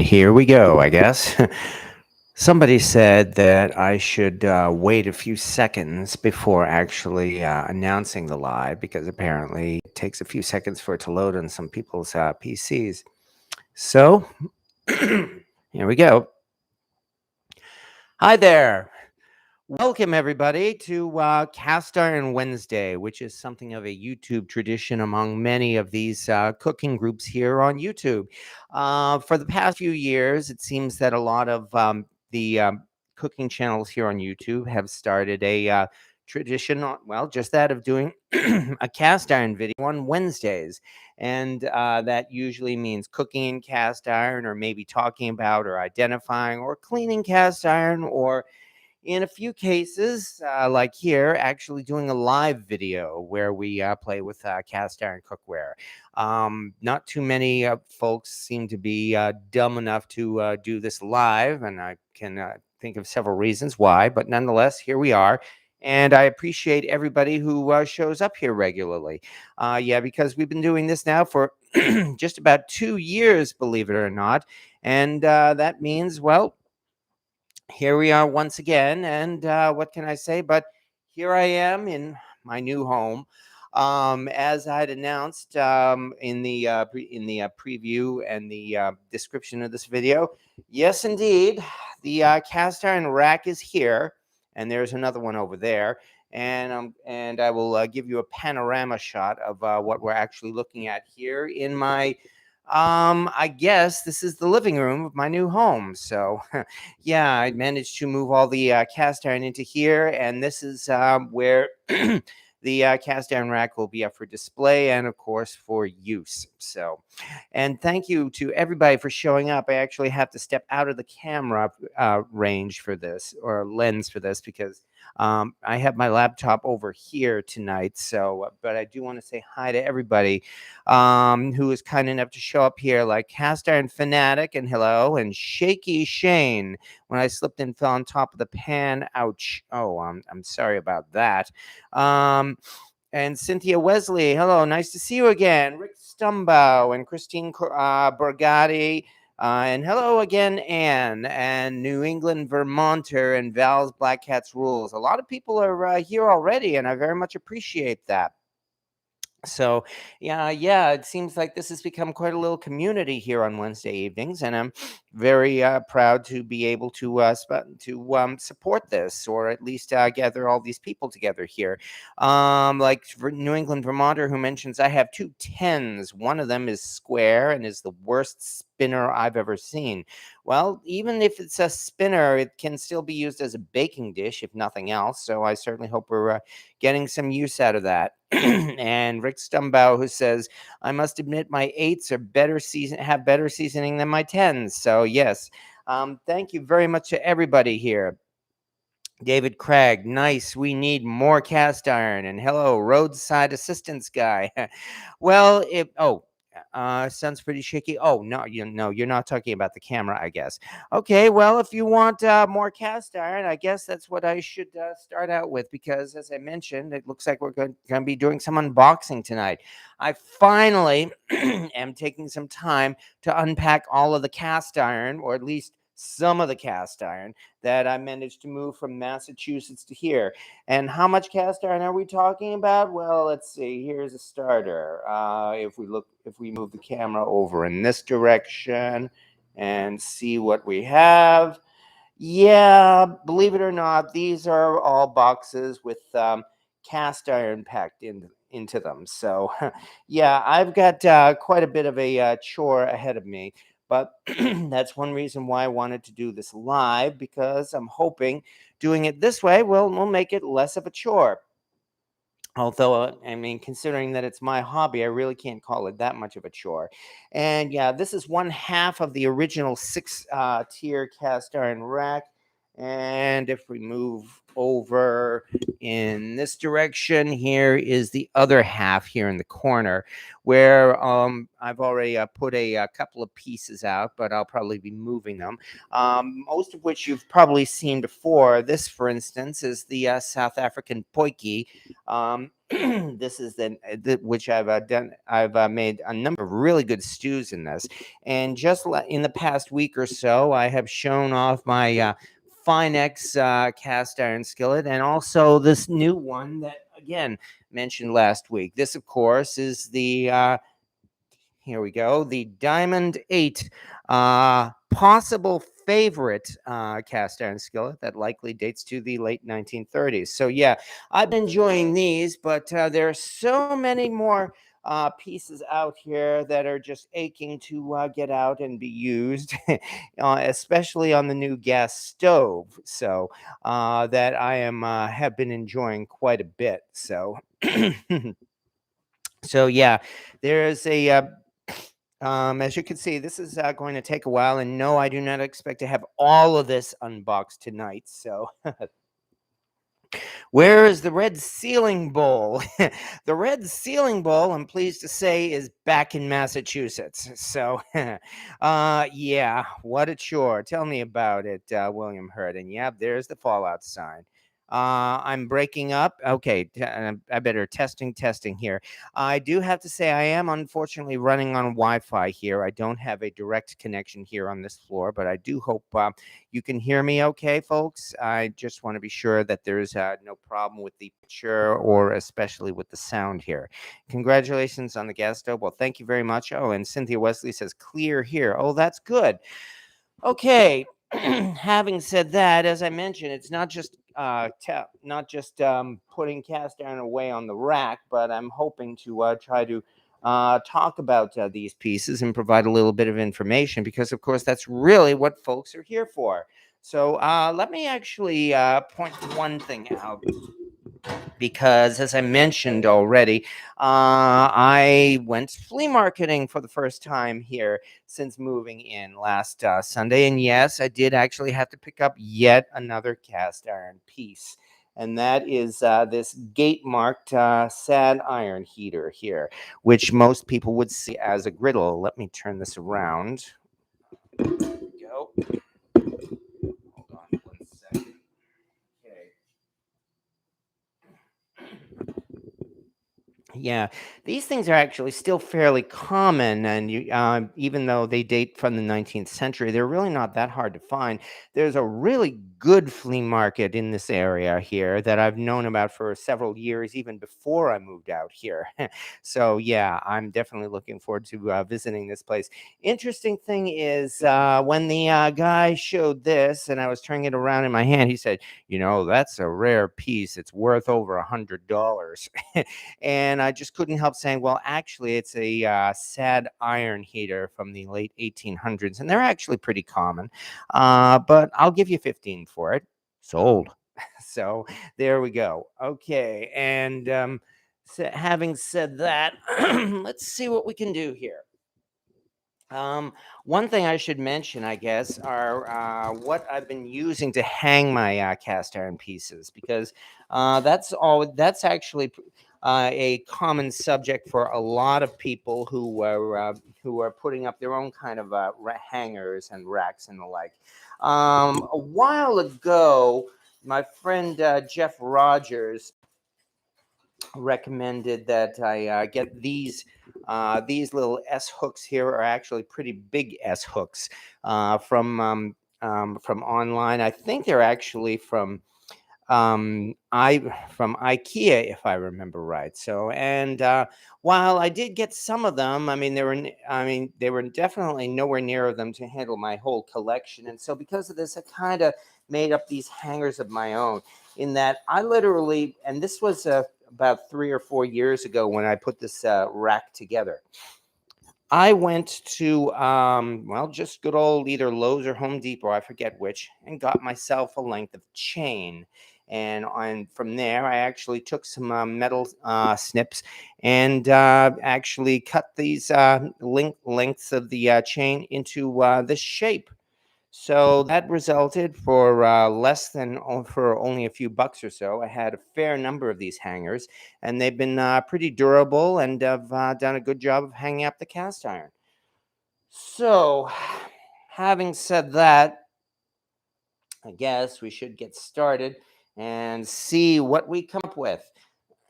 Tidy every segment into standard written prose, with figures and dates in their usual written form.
here we go, I guess. Somebody said that I should wait a few seconds before actually announcing the live because apparently it takes a few seconds for it to load on some people's PCs. So, here we go. Hi there. Welcome, everybody, to Cast Iron Wednesday, which is something of a YouTube tradition among many of these cooking groups here on YouTube. For the past few years, it seems that a lot of the cooking channels here on YouTube have started a tradition, well, just that of doing a cast iron video on Wednesdays. And that usually means cooking in cast iron, or maybe talking about or identifying or cleaning cast iron, or in a few cases, like here, actually doing a live video where we play with cast iron cookware. Not too many folks seem to be dumb enough to do this live, and I can think of several reasons why, but nonetheless, here we are. And I appreciate everybody who shows up here regularly. Yeah, because we've been doing this now for just about 2 years, believe it or not. And that means, well, here we are once again, and what can I say? But here I am in my new home. As I'd announced in the preview and the description of this video, yes, indeed, the cast iron rack is here, and there's another one over there. And I will give you a panorama shot of what we're actually looking at here in my. I guess this is the living room of my new home. So yeah, I managed to move all the cast iron into here, and this is where the cast iron rack will be up for display and, of course, for use. So, and thank you to everybody for showing up. I actually have to step out of the camera range for this, or lens for this, because I have my laptop over here tonight. So, but I do want to say hi to everybody who is kind enough to show up here, like Cast Iron Fanatic, and hello, and Shaky Shane. When I slipped and fell on top of the pan, ouch. Oh, I'm sorry about that. And Cynthia Wesley, hello, nice to see you again. Rick Stumbow and Christine Borgatti. And hello again, Anne, and New England Vermonter, and Val's Black Cats Rules. A lot of people are here already, and I very much appreciate that. So yeah, it seems like this has become quite a little community here on Wednesday evenings, and I'm very proud to be able to support this, or at least gather all these people together here. Like New England Vermonter, who mentions I have two tens. One of them is square and is the worst spinner I've ever seen. Well, even if it's a spinner, it can still be used as a baking dish, if nothing else. So I certainly hope we're getting some use out of that. And Rick Stumbow, who says, I must admit my eights are have better seasoning than my tens. So yes, thank you very much to everybody here. David Craig, nice. We need more cast iron. And hello, roadside assistance guy. Well, sounds pretty shaky. Oh no, you're not talking about the camera, I guess. Okay, well, if you want more cast iron, I guess that's what I should start out with, because as I mentioned, it looks like we're going to be doing some unboxing tonight. I finally am taking some time to unpack all of the cast iron, or at least some of the cast iron that I managed to move from Massachusetts to here. And how much cast iron are we talking about? Well, let's see. Here's a starter. If we move the camera over in this direction and see what we have. Yeah, believe it or not, these are all boxes with cast iron packed into them. So, yeah, I've got quite a bit of a chore ahead of me. But that's one reason why I wanted to do this live, because I'm hoping doing it this way will make it less of a chore. Although, I mean, considering that it's my hobby, I really can't call it that much of a chore. And yeah, this is one half of the original six tier cast iron rack. And if we move over in this direction, here is the other half here in the corner where I've already put a couple of pieces out, but I'll probably be moving them. Most of which you've probably seen before. This, for instance, is the South African poiki. This is which I've done. I've made a number of really good stews in this, and just in the past week or so, I have shown off my Finex cast iron skillet, and also this new one that again mentioned last week. This, of course, is the here we go. The Diamond 8, possible favorite cast iron skillet that likely dates to the late 1930s. So, yeah, I've been enjoying these, but there are so many more pieces out here that are just aching to get out and be used, especially on the new gas stove. So, that I am have been enjoying quite a bit. So, so yeah, there's a as you can see, this is going to take a while, and no, I do not expect to have all of this unboxed tonight. So, where is the red ceiling bowl? The red ceiling bowl, I'm pleased to say, is back in Massachusetts. So, yeah, what a chore. Tell me about it, William Hurt. And yeah, there's the fallout sign. I'm breaking up. Okay, I better testing here. I do have to say I am unfortunately running on Wi-Fi here. I don't have a direct connection here on this floor, but I do hope you can hear me okay, folks. I just want to be sure that there's no problem with the picture or especially with the sound here. Congratulations on the gas stove. Well, thank you very much. Oh, and Cynthia Wesley says clear here. Oh, that's good. Okay. Having said that, as I mentioned, it's not just putting cast iron away on the rack, but I'm hoping to try to talk about these pieces and provide a little bit of information because, of course, that's really what folks are here for. So let me actually point one thing out because, as I mentioned already, I went flea marketing for the first time here since moving in last Sunday. And yes, I did actually have to pick up yet another cast iron piece. And that is this gate marked sad iron heater here, which most people would see as a griddle. Let me turn this around. There we go. Hold on 1 second. Okay. Yeah, these things are actually still fairly common, and even though they date from the 19th century, they're really not that hard to find. There's a really good flea market in this area here that I've known about for several years, even before I moved out here. So yeah, I'm definitely looking forward to visiting this place. Interesting thing is when the guy showed this, and I was turning it around in my hand, he said, "You know, that's a rare piece. It's worth over $100." And I just couldn't help saying, well, actually, it's a sad iron heater from the late 1800s, and they're actually pretty common. But I'll give you 15 for it. Sold. So there we go. Okay, and so having said that, let's see what we can do here. One thing I should mention, I guess, are what I've been using to hang my cast iron pieces, because that's actually a common subject for a lot of people who are putting up their own kind of hangers and racks and the like. A while ago, my friend Jeff Rogers recommended that I get these little S hooks here are actually pretty big S hooks from online. I think they're actually from IKEA, if I remember right. So, and while I did get some of them, I mean they were definitely nowhere near them to handle my whole collection. And so because of this, I kind of made up these hangers of my own, in that I literally, and this was about 3 or 4 years ago when I put this rack together. I went to well, just good old either Lowe's or Home Depot, I forget which, and got myself a length of chain. And from there, I actually took some metal snips and actually cut these lengths of the chain into this shape. So that resulted for for only a few bucks or so. I had a fair number of these hangers, and they've been pretty durable and have done a good job of hanging up the cast iron. So, having said that, I guess we should get started and see what we come up with.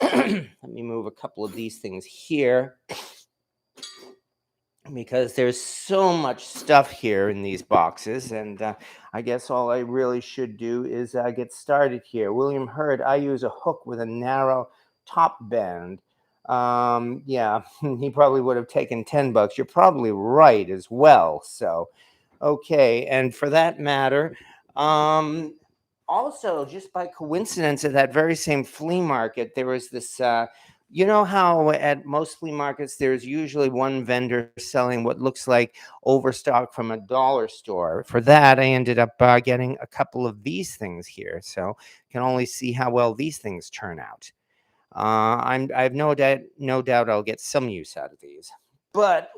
Let me move a couple of these things here because there's so much stuff here in these boxes, and I guess all I really should do is get started here. William Hurd, I use a hook with a narrow top bend. Yeah, he probably would have taken 10 bucks. You're probably right as well. So, okay, and for that matter, um, also just by coincidence, at that very same flea market, there was this. You know how at most flea markets there's usually one vendor selling what looks like overstock from a dollar store. For that, I ended up getting a couple of these things here, so you can only see how well these things turn out. I have no doubt I'll get some use out of these, but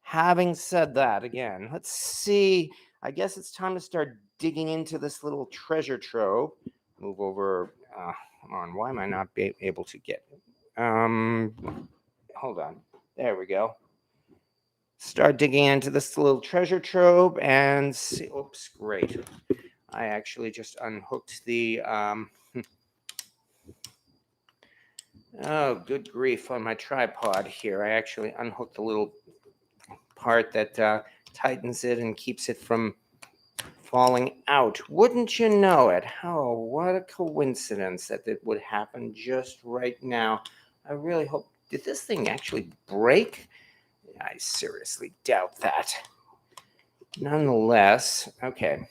having said that, again, let's see. I guess it's time to start digging into this little treasure trove. Move over. Come on. Why am I not able to get? Hold on. There we go. Start digging into this little treasure trove and see. Oops, great. I actually just unhooked the. Oh, good grief! On my tripod here, I actually unhooked the little part that tightens it and keeps it from falling out. Wouldn't you know it? Oh, what a coincidence that it would happen just right now. I really hope. Did this thing actually break? I seriously doubt that. Nonetheless, okay.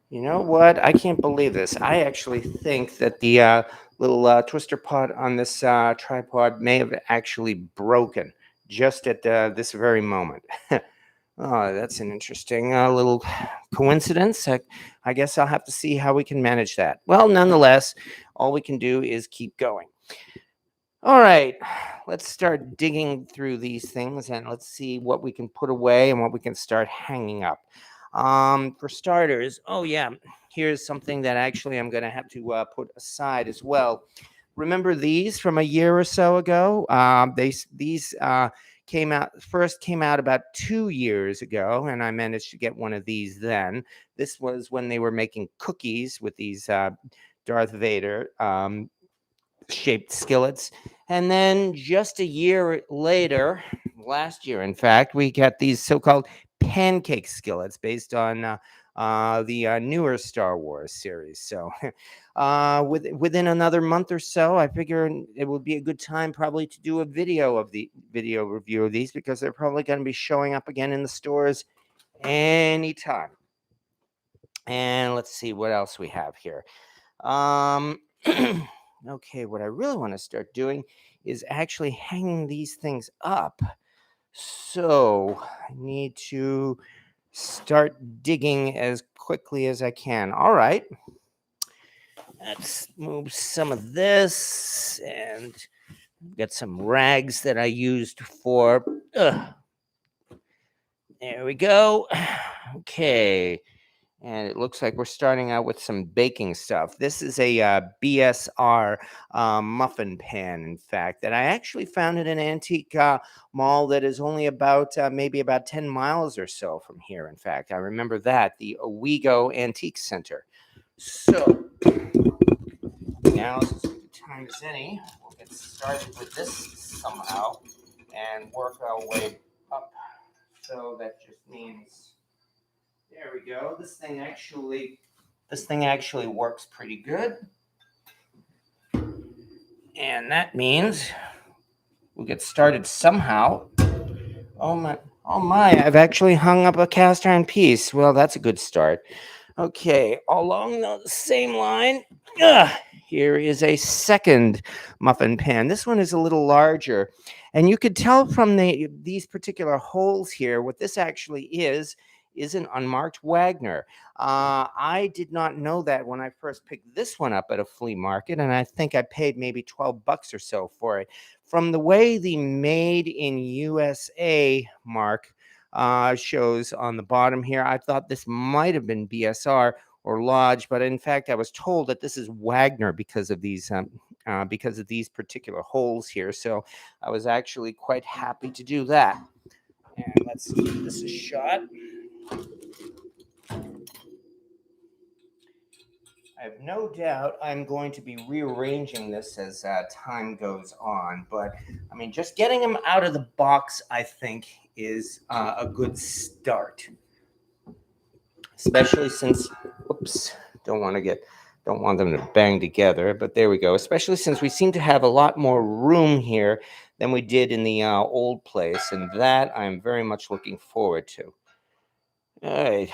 You know what? I can't believe this. I actually think that the little twister pot on this tripod may have actually broken just at this very moment. Oh, that's an interesting little coincidence. I guess I'll have to see how we can manage that. Well, nonetheless, all we can do is keep going. All right, let's start digging through these things and let's see what we can put away and what we can start hanging up. For starters, oh yeah, here's something that actually I'm going to have to put aside as well. Remember these from a year or so ago? These came out about 2 years ago, and I managed to get one of these then. This was when they were making cookies with these Darth Vader shaped skillets. And then just a year later, last year, in fact, we got these so called pancake skillets based on the newer Star Wars series. So, within another month or so, I figure it would be a good time probably to do a video review of these because they're probably going to be showing up again in the stores anytime. And let's see what else we have here. Um, okay, what I really want to start doing is actually hanging these things up. So I need to start digging as quickly as I can. All right. Let's move some of this and get some rags that I used for. There we go. Okay. And it looks like we're starting out with some baking stuff. This is a BSR muffin pan, in fact, that I actually found at an antique mall that is only about maybe about 10 miles or so from here. In fact, I remember that, the Owego Antique Center. So now is as good a time as any. We'll get started with this somehow and work our way up. So that just means, there we go. This thing actually works pretty good. And that means we'll get started somehow. Oh my, I've actually hung up a cast iron piece. Well, that's a good start. Okay, along the same line, here is a second muffin pan. This one is a little larger. And you could tell from these particular holes here, what this actually is an unmarked Wagner. I did not know that when I first picked this one up at a flea market, and I think I paid maybe 12 bucks or so for it. From the way the Made in USA mark shows on the bottom here. I thought this might have been BSR or Lodge, but in fact, I was told that this is Wagner because of these particular holes here. So I was actually quite happy to do that. And let's give this a shot. I have no doubt I'm going to be rearranging this as time goes on, but I mean, just getting them out of the box, I think, is a good start. Especially since, oops, don't want them to bang together, but there we go. Especially since we seem to have a lot more room here than we did in the old place, and that I'm very much looking forward to. All right,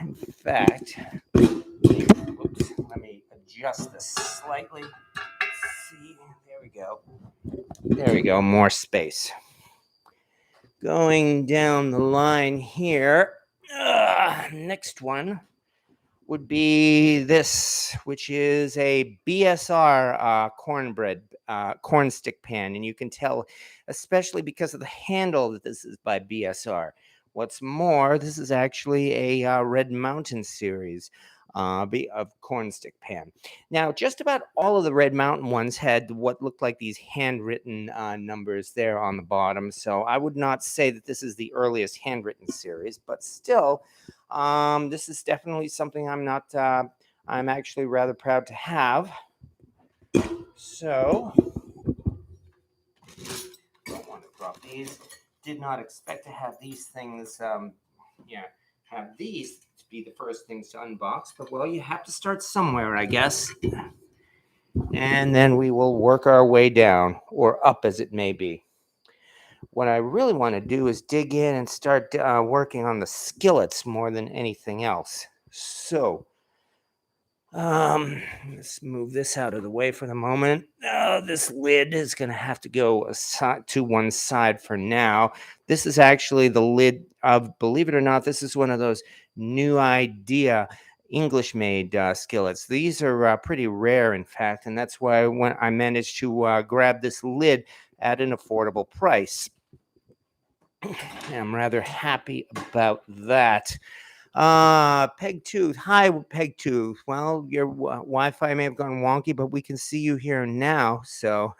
in fact, oops, let me adjust this slightly. Let's see, there we go. There we go, more space. Going down the line here, next one would be this, which is a BSR corn stick pan. And you can tell, especially because of the handle, that this is by BSR. What's more, this is actually a Red Mountain series of corn stick pan. Now, just about all of the Red Mountain ones had what looked like these handwritten numbers there on the bottom. So I would not say that this is the earliest handwritten series, but still, this is definitely something I'm actually rather proud to have. So, don't want to drop these. Did not expect to have these things, have these to be the first things to unbox, but well, you have to start somewhere, I guess. And then we will work our way down, or up as it may be. What I really want to do is dig in and start working on the skillets more than anything else. So, let's move this out of the way for the moment. This lid is going to have to go aside to one side for now. This is actually the lid of, believe it or not, this is one of those new idea English-made skillets. These are pretty rare, in fact, and that's why when I managed to grab this lid at an affordable price. I'm rather happy about that. Pegtooth. Hi, Pegtooth. Well, your Wi-Fi may have gone wonky, but we can see you here now. So,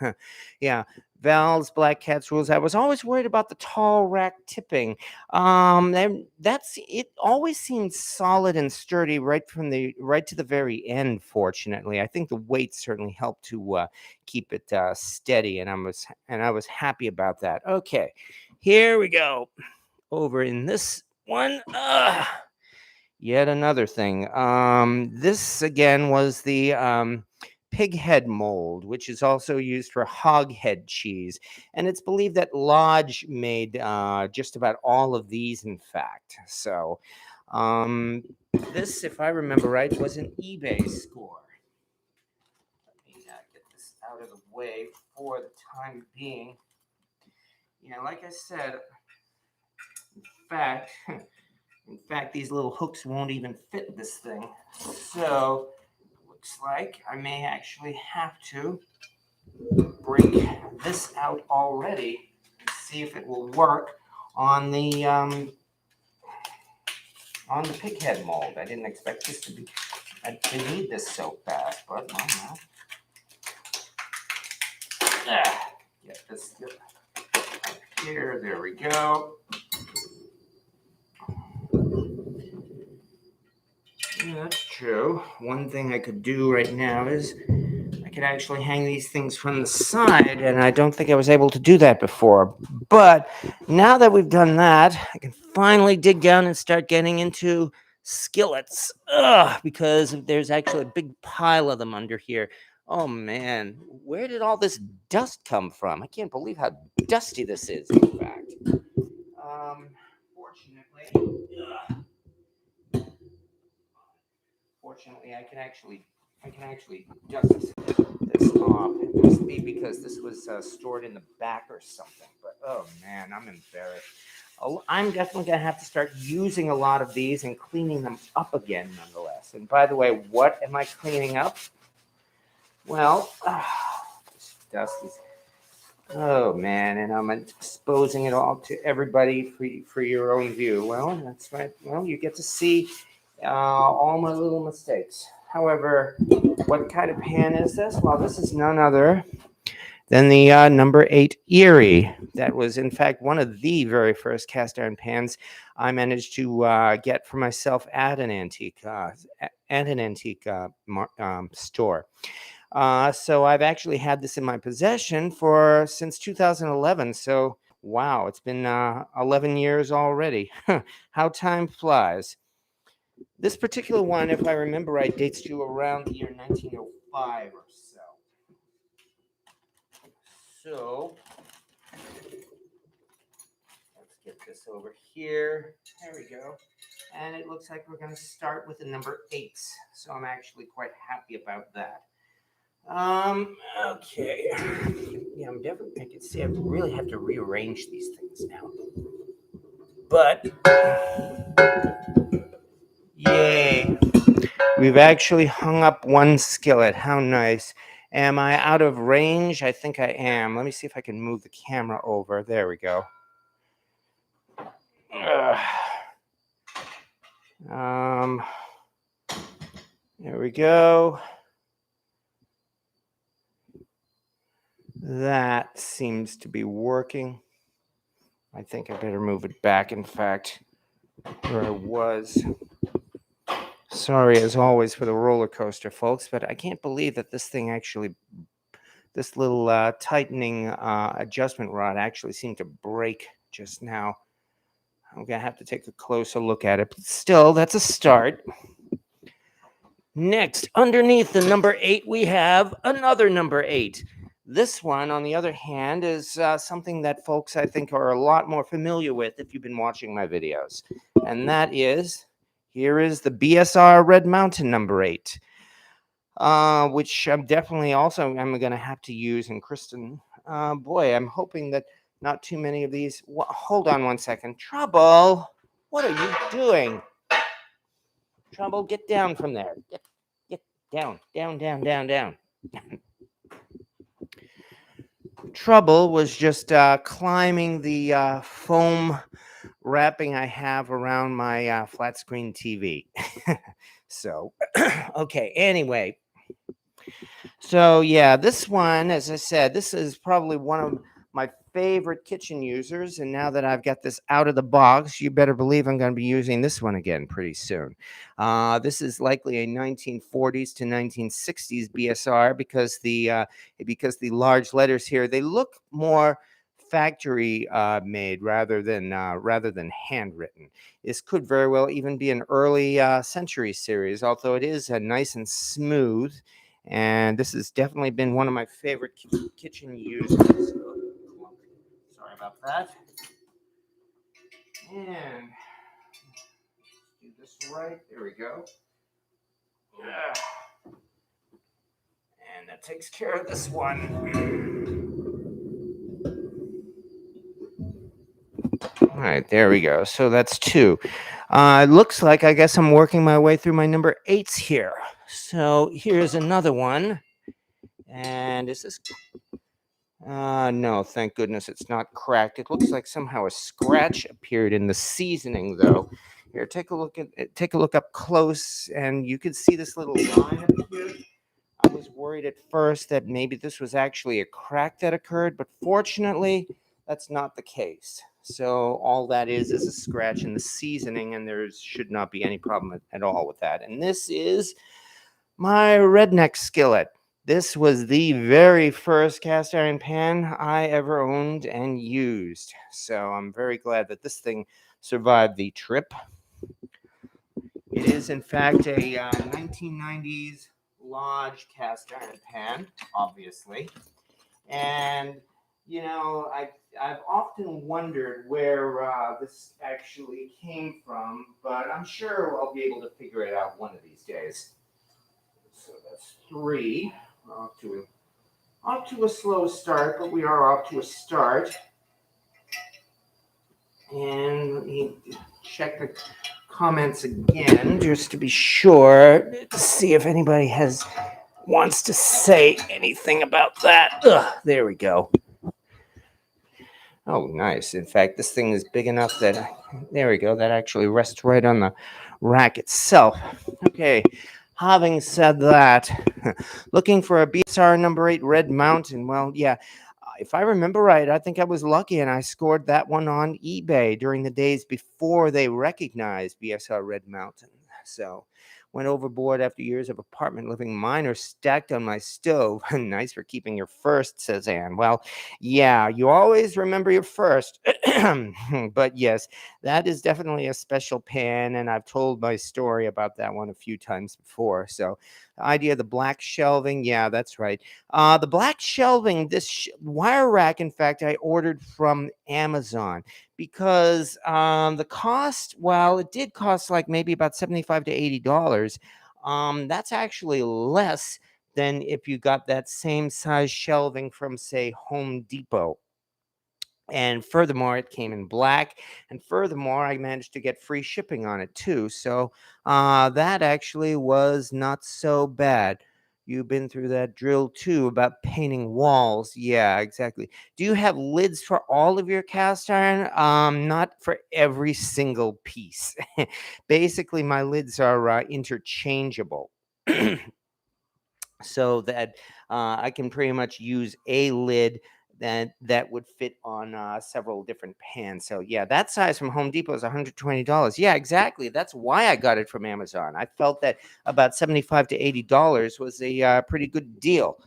yeah. Val's Black Cat's rules. I was always worried about the tall rack tipping. That's it. Always seemed solid and sturdy right to the very end. Fortunately, I think the weight certainly helped to keep it steady, and I was happy about that. Okay, here we go. Over in this one. Yet another thing. This again was the pig head mold, which is also used for hog head cheese. And it's believed that Lodge made just about all of these, in fact. So this, if I remember right, was an eBay score. Let me get this out of the way for the time being. Yeah, like I said, in fact, these little hooks won't even fit this thing. So, looks like I may actually have to break this out already and see if it will work on the pig head mold. I didn't expect this to need this so fast, but I don't know. Get this up here. There we go. Yeah, that's true. One thing I could do right now is I could actually hang these things from the side, and I don't think I was able to do that before. But now that we've done that, I can finally dig down and start getting into skillets. Because there's actually a big pile of them under here. Oh man, where did all this dust come from? I can't believe how dusty this is, in fact. Fortunately, I can actually dust this off. It must be because this was stored in the back or something. But oh man, I'm embarrassed. I'm definitely gonna have to start using a lot of these and cleaning them up again, nonetheless. And by the way, what am I cleaning up? Well, this dust is Oh man, and I'm exposing it all to everybody for your own view. Well, that's right. Well, you get to see all my little mistakes. However, what kind of pan is this? Well, this is none other than the number 8 Erie. That was, in fact, one of the very first cast iron pans I managed to get for myself at an antique store. So I've actually had this in my possession for since 2011. So wow, it's been 11 years already. How time flies. This particular one, if I remember right, dates to around the year 1905 or so. So let's get this over here. There we go. And it looks like we're going to start with the number 8. So I'm actually quite happy about that. Okay. Yeah, I'm definitely, I can see I really have to rearrange these things now. But, yay. We've actually hung up one skillet. How nice. Am I out of range? I think I am. Let me see if I can move the camera over. There we go. There we go. That seems to be working. I think I better move it back, in fact, where I was. Sorry, as always, for the roller coaster, folks, but I can't believe that this thing actually, this little tightening adjustment rod actually seemed to break just now. I'm going to have to take a closer look at it, but still, that's a start. Next, underneath the number 8, we have another number 8. This one, on the other hand, is something that folks, I think, are a lot more familiar with if you've been watching my videos. And that is, here is the BSR Red Mountain number 8, which I'm definitely also going to have to use. And Kristen, boy, I'm hoping that not too many of these. Hold on one second. Trouble, what are you doing? Trouble, get down from there. Get down, down, down, down, down. Trouble was just climbing the foam wrapping I have around my flat screen TV. So, okay, anyway. So, yeah, this one, as I said, this is probably one of my favorite kitchen users. And now that I've got this out of the box, you better believe I'm going to be using this one again pretty soon. This is likely a 1940s to 1960s BSR because the large letters here, they look more factory made rather than handwritten. This could very well even be an early century series, although it is nice and smooth. And this has definitely been one of my favorite kitchen uses. Sorry about that. And do this right. There we go. And that takes care of this one. All right, there we go. So that's 2. It looks like I guess I'm working my way through my number 8s here. So here's another one. And is this? No, thank goodness it's not cracked. It looks like somehow a scratch appeared in the seasoning, though. Here, take a look up close, and you can see this little line up here. I was worried at first that maybe this was actually a crack that occurred, but fortunately, that's not the case. So all that is a scratch in the seasoning, and there should not be any problem at all with that. And this is my redneck skillet. This was the very first cast iron pan I ever owned and used. So I'm very glad that this thing survived the trip. It is, in fact, a 1990s Lodge cast iron pan, obviously. And, you know, I've often wondered where this actually came from, but I'm sure I'll be able to figure it out one of these days. So that's 3. We're off to a slow start, but we are off to a start. And let me check the comments again, just to be sure, to see if anybody wants to say anything about that. There we go. Oh, nice. In fact, this thing is big enough that there we go. That actually rests right on the rack itself. Okay. Having said that, looking for a BSR number 8 Red Mountain. Well, yeah, if I remember right, I think I was lucky and I scored that one on eBay during the days before they recognized BSR Red Mountain. So went overboard after years of apartment living. Mine are stacked on my stove. Nice for keeping your first, says Anne. Well, yeah, you always remember your first. But yes, that is definitely a special pan, and I've told my story about that one a few times before. So, the idea of the black shelving, yeah, that's right. The black shelving, this wire rack, in fact, I ordered from Amazon because the cost, well, it did cost like maybe about 75 to $80. That's actually less than if you got that same size shelving from, say, Home Depot. And furthermore, it came in black. And furthermore, I managed to get free shipping on it too. So that actually was not so bad. You've been through that drill too about painting walls. Yeah, exactly. Do you have lids for all of your cast iron? Not for every single piece. Basically, my lids are interchangeable. So that I can pretty much use a lid that would fit on several different pans. So yeah, that size from Home Depot is $120. Yeah, exactly. That's why I got it from Amazon. I felt that about 75 to $80 was a pretty good deal.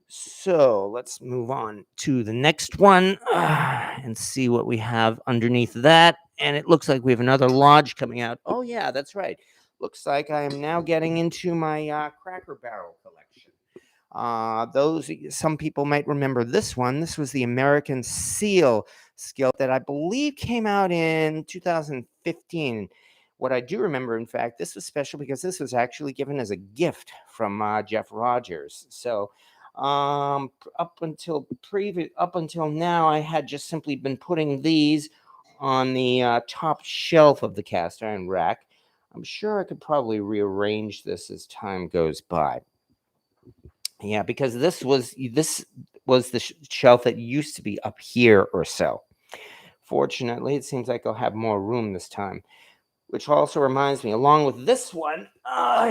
So let's move on to the next one and see what we have underneath that. And it looks like we have another lodge coming out. Oh yeah, that's right. Looks like I am now getting into my Cracker Barrel collection. Those some people might remember this one. This was the American Seal skillet that I believe came out in 2015. What I do remember, in fact, this was special because this was actually given as a gift from Jeff Rogers. So up until now, I had just simply been putting these on the top shelf of the cast iron rack. I'm sure I could probably rearrange this as time goes by. Yeah, because this was the shelf that used to be up here or so. Fortunately, it seems like I'll have more room this time. Which also reminds me, along with this one,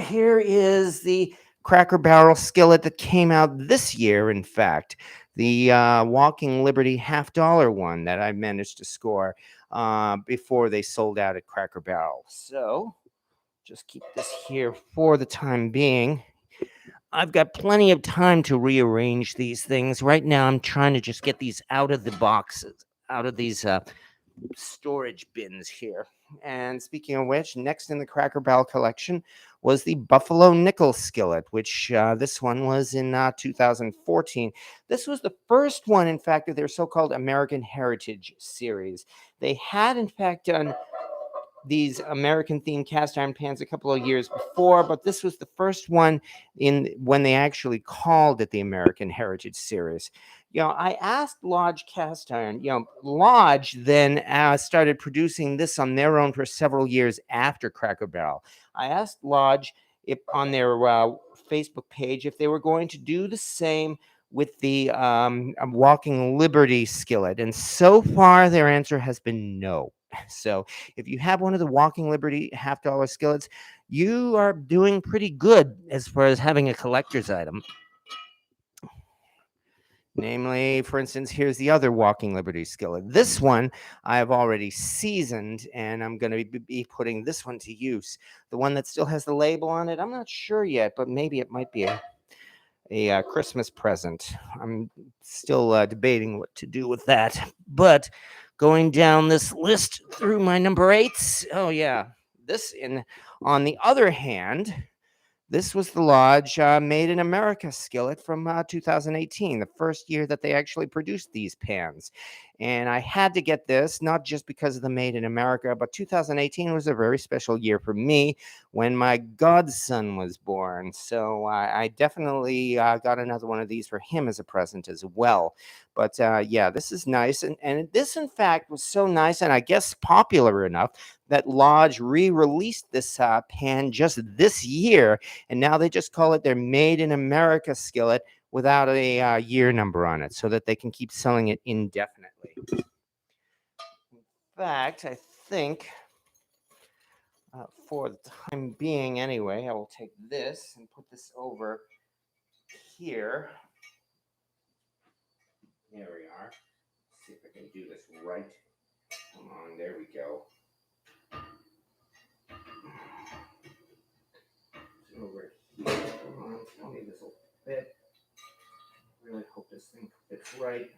here is the Cracker Barrel skillet that came out this year, in fact. The Walking Liberty $half one that I managed to score before they sold out at Cracker Barrel. So just keep this here for the time being. I've got plenty of time to rearrange these things. Right now, I'm trying to just get these out of the boxes, out of these storage bins here. And speaking of which, next in the Cracker Barrel collection was the Buffalo Nickel skillet, which this one was in 2014. This was the first one, in fact, of their so-called American Heritage series. They had, in fact, done these American themed cast iron pans a couple of years before, but this was the first one in when they actually called it the American Heritage Series. I asked Lodge Cast Iron. Lodge then started producing this on their own for several years after Cracker Barrel. I asked Lodge if on their Facebook page if they were going to do the same with the Walking Liberty skillet, and so far their answer has been no. So if you have one of the Walking Liberty $half skillets, you are doing pretty good as far as having a collector's item. Namely, for instance, here's the other Walking Liberty skillet. This one I have already seasoned, and I'm going to be putting this one to use. The one that still has the label on it, I'm not sure yet, but maybe it might be a Christmas present. I'm still debating what to do with that. But going down this list through my number 8s, oh yeah, on the other hand, this was the Lodge Made in America skillet from 2018, the first year that they actually produced these pans. And I had to get this, not just because of the Made in America, but 2018 was a very special year for me when my godson was born. So I definitely got another one of these for him as a present as well. But yeah, this is nice. And this, in fact, was so nice and I guess popular enough that Lodge re-released this pan just this year, and now they just call it their Made in America skillet without a year number on it, so that they can keep selling it indefinitely. fact, I think for the time being anyway, I will take this and put this over here. There we are. Let's see if I can do this right. Come on, there we go. It's over here. Come on, tell me this will fit. I really hope this thing fits right.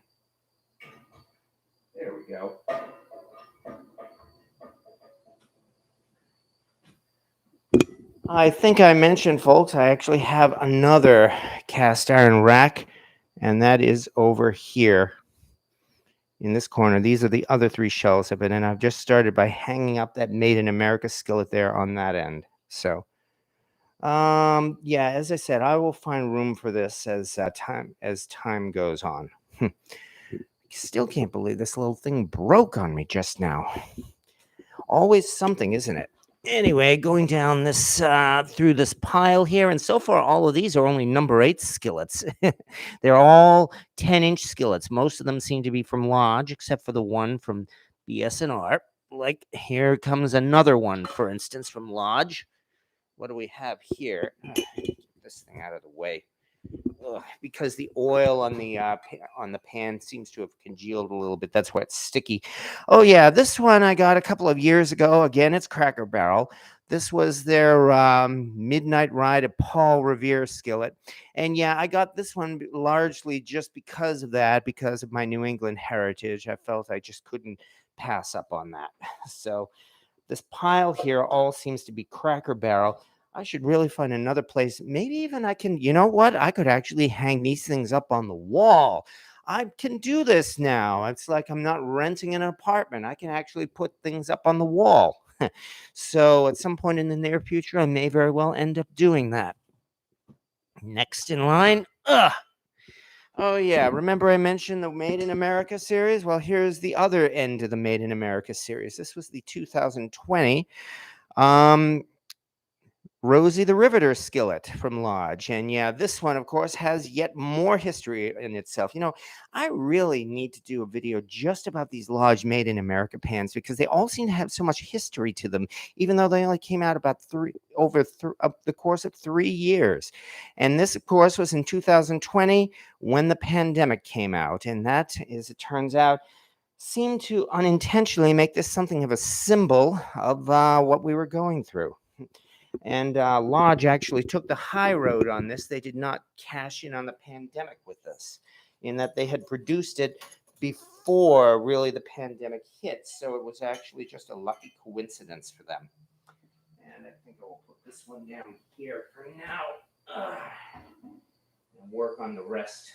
There we go. I think I mentioned, folks, I actually have another cast iron rack, and that is over here in this corner. These are the other 3 shelves of it, and I've just started by hanging up that Made in America skillet there on that end. So, yeah, as I said, I will find room for this as time goes on. Still can't believe this little thing broke on me just now. Always something, isn't it? Anyway, going down this through this pile here, and so far all of these are only number 8 skillets. They're all 10-inch skillets. Most of them seem to be from Lodge, except for the one from BS&R. Like, here comes another one, for instance, from Lodge. What do we have here? Get this thing out of the way. Because the oil on the pan seems to have congealed a little bit. That's why it's sticky. Oh yeah, this one I got a couple of years ago. Again, it's Cracker Barrel. This was their Midnight Ride at Paul Revere skillet. And yeah, I got this one largely just because of that, because of my New England heritage. I felt I just couldn't pass up on that. So this pile here all seems to be Cracker Barrel. I should really find another place. Maybe even I can, you know what? I could actually hang these things up on the wall. I can do this now. It's like I'm not renting an apartment. I can actually put things up on the wall. So at some point in the near future, I may very well end up doing that. Next in line. Oh, yeah. Remember I mentioned the Made in America series? Well, here's the other end of the Made in America series. This was the 2020 Rosie the Riveter skillet from Lodge. And yeah, this one, of course, has yet more history in itself. You know, I really need to do a video just about these Lodge Made in America pans because they all seem to have so much history to them, even though they only came out about the course of 3 years. And this, of course, was in 2020 when the pandemic came out. And that, as it turns out, seemed to unintentionally make this something of a symbol of what we were going through. And Lodge actually took the high road on this. They did not cash in on the pandemic with this, in that they had produced it before really the pandemic hit. So it was actually just a lucky coincidence for them. And I think I will put this one down here for now and work on the rest.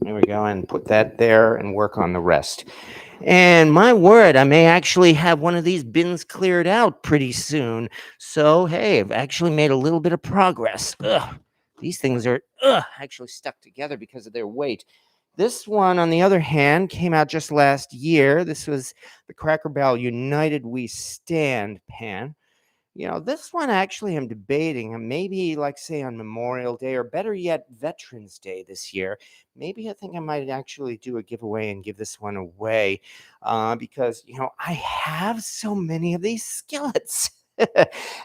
There we go, and put that there and work on the rest. And my word, I may actually have one of these bins cleared out pretty soon. So, hey, I've actually made a little bit of progress. These things are actually stuck together because of their weight. This one, on the other hand, came out just last year. This was the Cracker Barrel United We Stand pan. You know, this one actually I'm debating, and maybe like say on Memorial Day or better yet Veterans Day this year. Maybe I think I might actually do a giveaway and give this one away because, you know, I have so many of these skillets.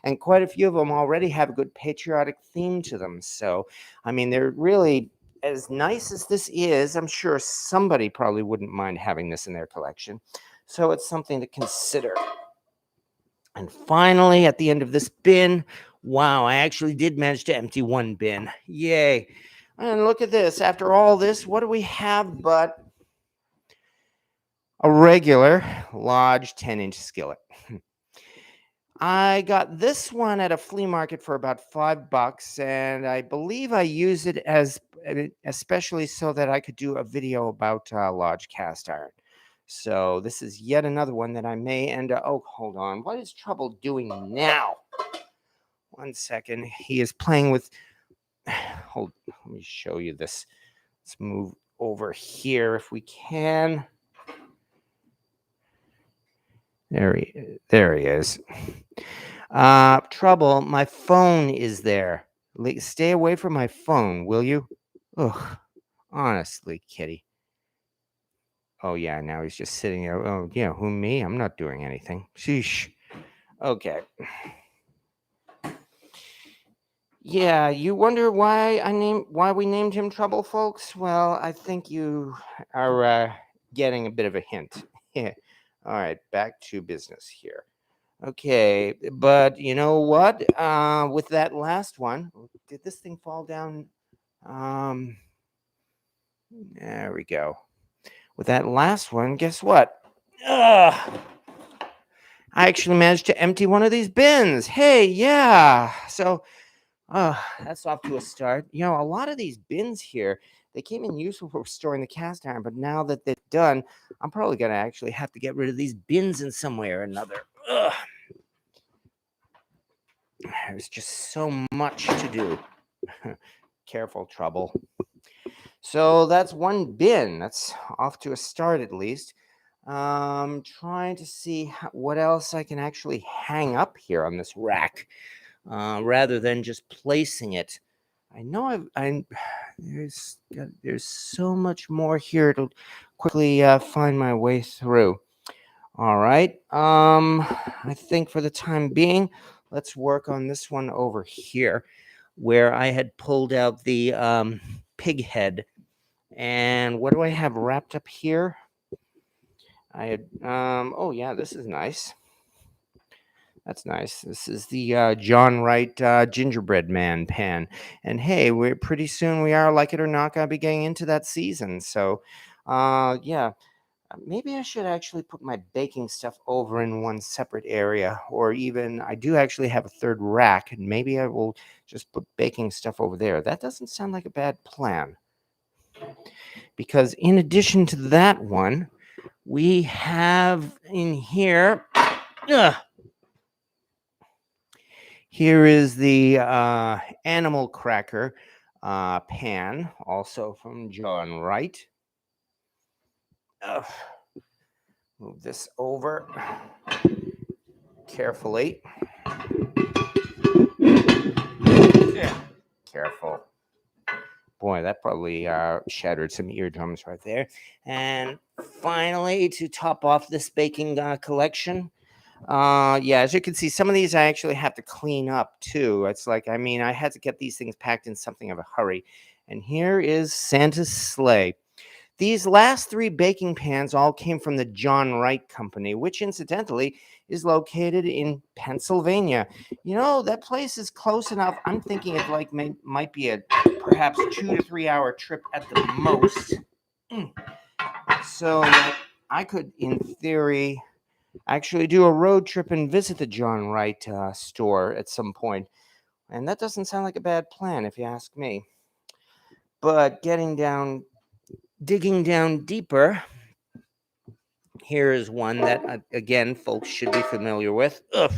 And quite a few of them already have a good patriotic theme to them. So, I mean, they're really, as nice as this is, I'm sure somebody probably wouldn't mind having this in their collection. So it's something to consider. And finally, at the end of this bin, wow, I actually did manage to empty one bin. Yay. And look at this. After all this, what do we have but a regular Lodge 10-inch skillet? I got this one at a flea market for about $5, and I believe I used it as especially so that I could do a video about Lodge cast iron. So this is yet another one that I may end up. Oh, hold on. What is trouble doing now? 1 second. He is playing with. Hold. Let me show you this. Let's move over here if we can. There he is. Trouble. My phone is there. Stay away from my phone, will you? Ugh. Honestly, kitty. Oh, yeah, now he's just sitting there. Oh, yeah, who, me? I'm not doing anything. Sheesh. Okay. Yeah, you wonder why we named him Trouble, folks? Well, I think you are getting a bit of a hint. Yeah. All right, back to business here. Okay, but you know what? With that last one, did this thing fall down? Um, there we go. With that last one, guess what? Ugh, I actually managed to empty one of these bins. Hey, yeah. So, that's off to a start. You know, a lot of these bins here, they came in useful for storing the cast iron, but now that they're done, I'm probably gonna actually have to get rid of these bins in some way or another. Ugh. There's just so much to do. Careful, Trouble. So that's one bin. That's off to a start at least. Trying to see what else I can actually hang up here on this rack, rather than just placing it. I know there's so much more here to quickly find my way through. All right. I think for the time being, let's work on this one over here, where I had pulled out the pig head. And what do I have wrapped up here? I had oh yeah, this is nice. That's nice. This is the John Wright gingerbread man pan. And hey, we're pretty soon we are, like it or not, gonna be getting into that season. So yeah. Maybe I should actually put my baking stuff over in one separate area, or even I do actually have a third rack, and maybe I will just put baking stuff over there. That doesn't sound like a bad plan, because in addition to that one, we have in here, ugh, here is the animal cracker pan, also from John Wright. Ugh. Move this over carefully. Yeah. Careful. Boy, that probably shattered some eardrums right there. And finally, to top off this baking collection, yeah, as you can see, some of these I actually have to clean up too. It's like, I mean, I had to get these things packed in something of a hurry. And here is Santa's sleigh. These last three baking pans all came from the John Wright Company, which incidentally is located in Pennsylvania. You know, that place is close enough. I'm thinking it like might be a perhaps 2 to 3 hour trip at the most. So I could, in theory, actually do a road trip and visit the John Wright store at some point. And that doesn't sound like a bad plan, if you ask me. But digging down deeper, here is one that, again, folks should be familiar with. Ugh.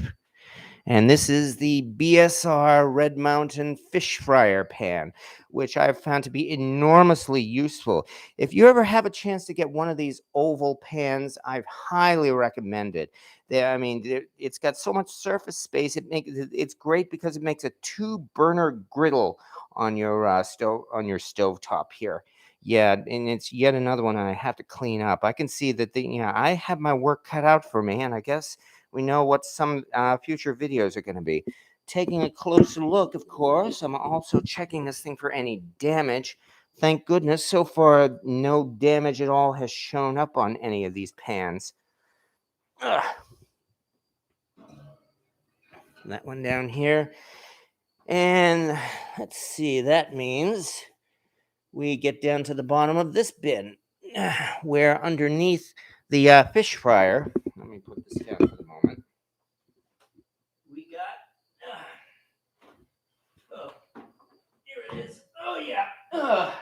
And this is the BSR Red Mountain Fish Fryer Pan, which I've found to be enormously useful. If you ever have a chance to get one of these oval pans, I've highly recommend it. It's got so much surface space. It's great because it makes a 2-burner griddle on your stove top here. Yeah, and it's yet another one I have to clean up. I can see that I have my work cut out for me, and I guess we know what some future videos are going to be. Taking a closer look, of course, I'm also checking this thing for any damage. Thank goodness, so far, no damage at all has shown up on any of these pans. Ugh. That one down here. And let's see, that means we get down to the bottom of this bin, where underneath the fish fryer, let me put this down for the moment. We got, oh, here it is. Oh, yeah.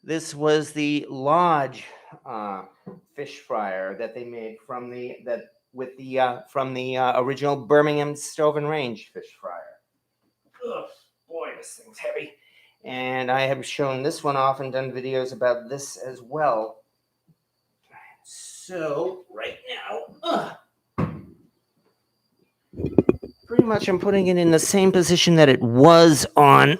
This was the Lodge fish fryer that they made from the original Birmingham Stove and Range fish fryer. Ugh, boy, this thing's heavy. And I have shown this one off and done videos about this as well. So right now, pretty much I'm putting it in the same position that it was on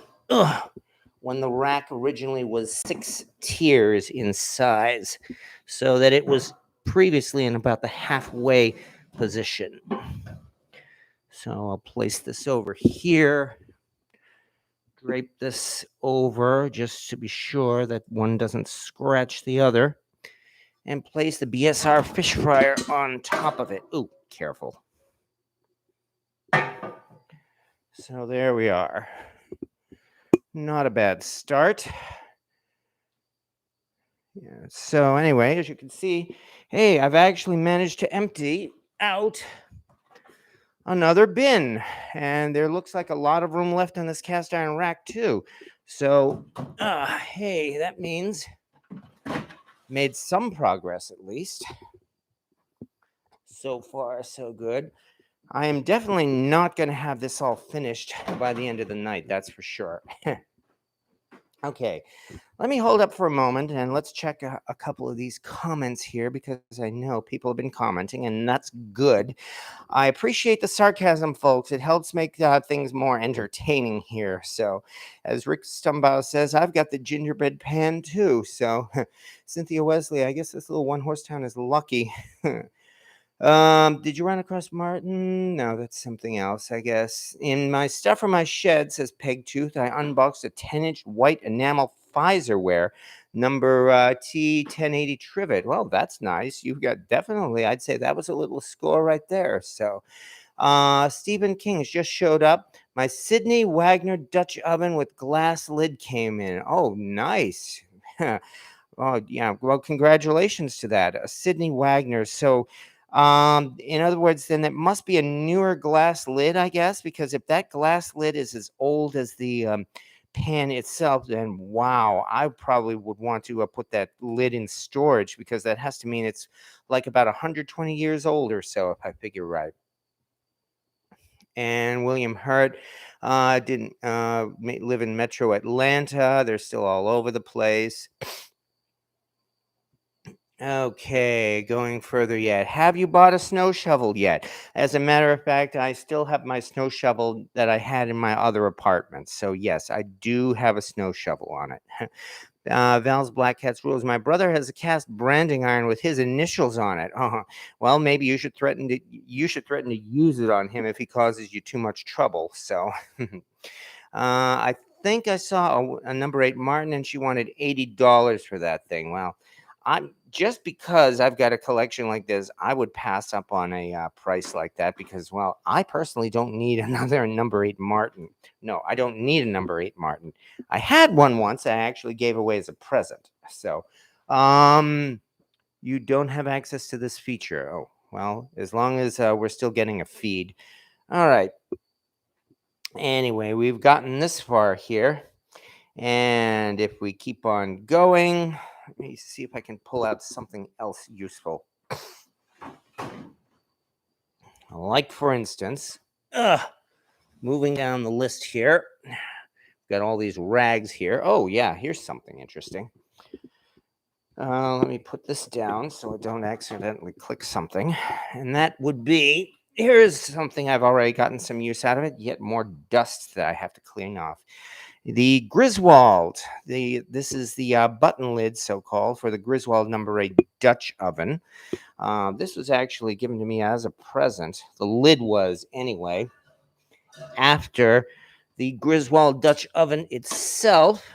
when the rack originally was 6 tiers in size, so that it was previously in about the halfway position. So I'll place this over here, drape this over just to be sure that one doesn't scratch the other, and place the BSR fish fryer on top of it. Ooh, careful. So there we are. Not a bad start. Yeah, so anyway, as you can see, hey, I've actually managed to empty out another bin, and there looks like a lot of room left on this cast iron rack too. So, hey, that means made some progress at least. So far, so good. I am definitely not going to have this all finished by the end of the night, that's for sure. Okay, let me hold up for a moment and let's check a couple of these comments here, because I know people have been commenting, and that's good. I appreciate the sarcasm, folks. It helps make things more entertaining here. So, as Rick Stumbaugh says, I've got the gingerbread pan too. So, Cynthia Wesley, I guess this little one horse town is lucky. Did you run across Martin? No, that's something else, I guess. In my stuff from my shed, says Peg Tooth, I unboxed a 10-inch white enamel Pfizerware number T1080 trivet. Well, that's nice. You've got definitely, I'd say that was a little score right there. So, Stephen King has just showed up. My Sydney Wagner Dutch oven with glass lid came in. Oh, nice. Oh, yeah. Well, congratulations to that. Sydney Wagner. So, in other words, then it must be a newer glass lid, I guess, because if that glass lid is as old as the pan itself, then wow, I probably would want to put that lid in storage, because that has to mean it's like about 120 years old or so, if I figure right. And William Hurt didn't live in Metro Atlanta. They're still all over the place. Okay, going further yet. Have you bought a snow shovel yet? As a matter of fact, I still have my snow shovel that I had in my other apartment. So, yes, I do have a snow shovel on it. Val's Black Cat's Rules. My brother has a cast branding iron with his initials on it. Well, maybe you should threaten to use it on him if he causes you too much trouble. So, I think I saw a number 8 Martin, and she wanted $80 for that thing. Well, I'm just because I've got a collection like this, I would pass up on a price like that, because, well, I personally don't need another number 8 Martin. No, I don't need a number 8 Martin. I had one once I actually gave away as a present. So, you don't have access to this feature. Oh, well, as long as we're still getting a feed. All right. Anyway, we've gotten this far here. And if we keep on going, let me see if I can pull out something else useful. Like, for instance, moving down the list here, got all these rags here. Oh, yeah, here's something interesting. Let me put this down so I don't accidentally click something. And that would be, here's something I've already gotten some use out of it, yet more dust that I have to clean off. The Griswold. This is the button lid, so-called, for the Griswold number 8 Dutch oven. This was actually given to me as a present. The lid was, anyway, after the Griswold Dutch oven itself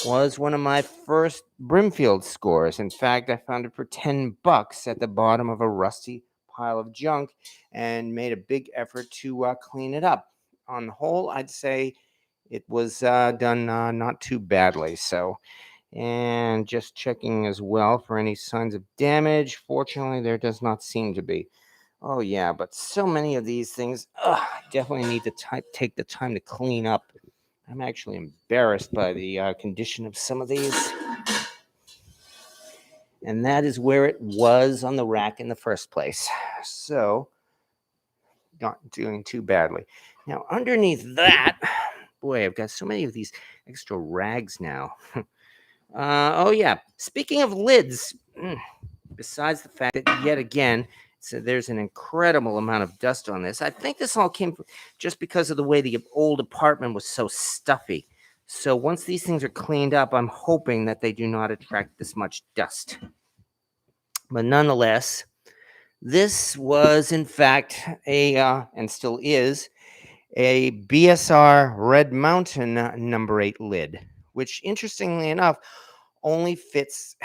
was one of my first Brimfield scores. In fact, I found it for $10 at the bottom of a rusty pile of junk and made a big effort to clean it up. On the whole, I'd say it was done not too badly. So, and just checking as well for any signs of damage. Fortunately, there does not seem to be. Oh, yeah, but so many of these things definitely need to take the time to clean up. I'm actually embarrassed by the condition of some of these. And that is where it was on the rack in the first place. So, not doing too badly. Now, underneath that, boy, I've got so many of these extra rags now. Oh, yeah. Speaking of lids, besides the fact that, yet again, so there's an incredible amount of dust on this. I think this all came just because of the way the old apartment was so stuffy. So once these things are cleaned up, I'm hoping that they do not attract this much dust. But nonetheless, this was in fact and still is, a BSR Red Mountain number 8 lid, which interestingly enough only fits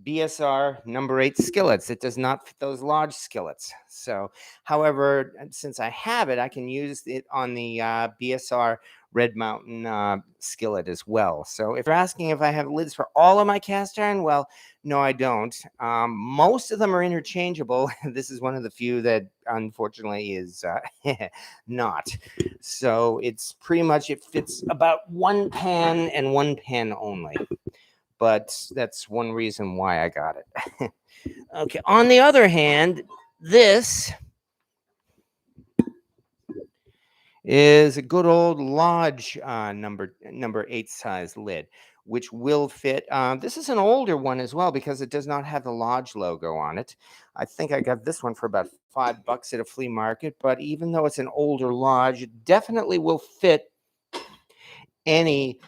BSR number 8 skillets. It does not fit those large skillets. So, however, since I have it, I can use it on the BSR Red Mountain skillet as well. So, if you're asking if I have lids for all of my cast iron, well, no, I don't. Most of them are interchangeable. This is one of the few that unfortunately is not. So, it's pretty much, it fits about one pan and one pan only. But that's one reason why I got it. Okay, on the other hand, this is a good old Lodge number 8 size lid, which will fit. This is an older one as well because it does not have the Lodge logo on it. I think I got this one for about $5 at a flea market, but even though it's an older Lodge, it definitely will fit any.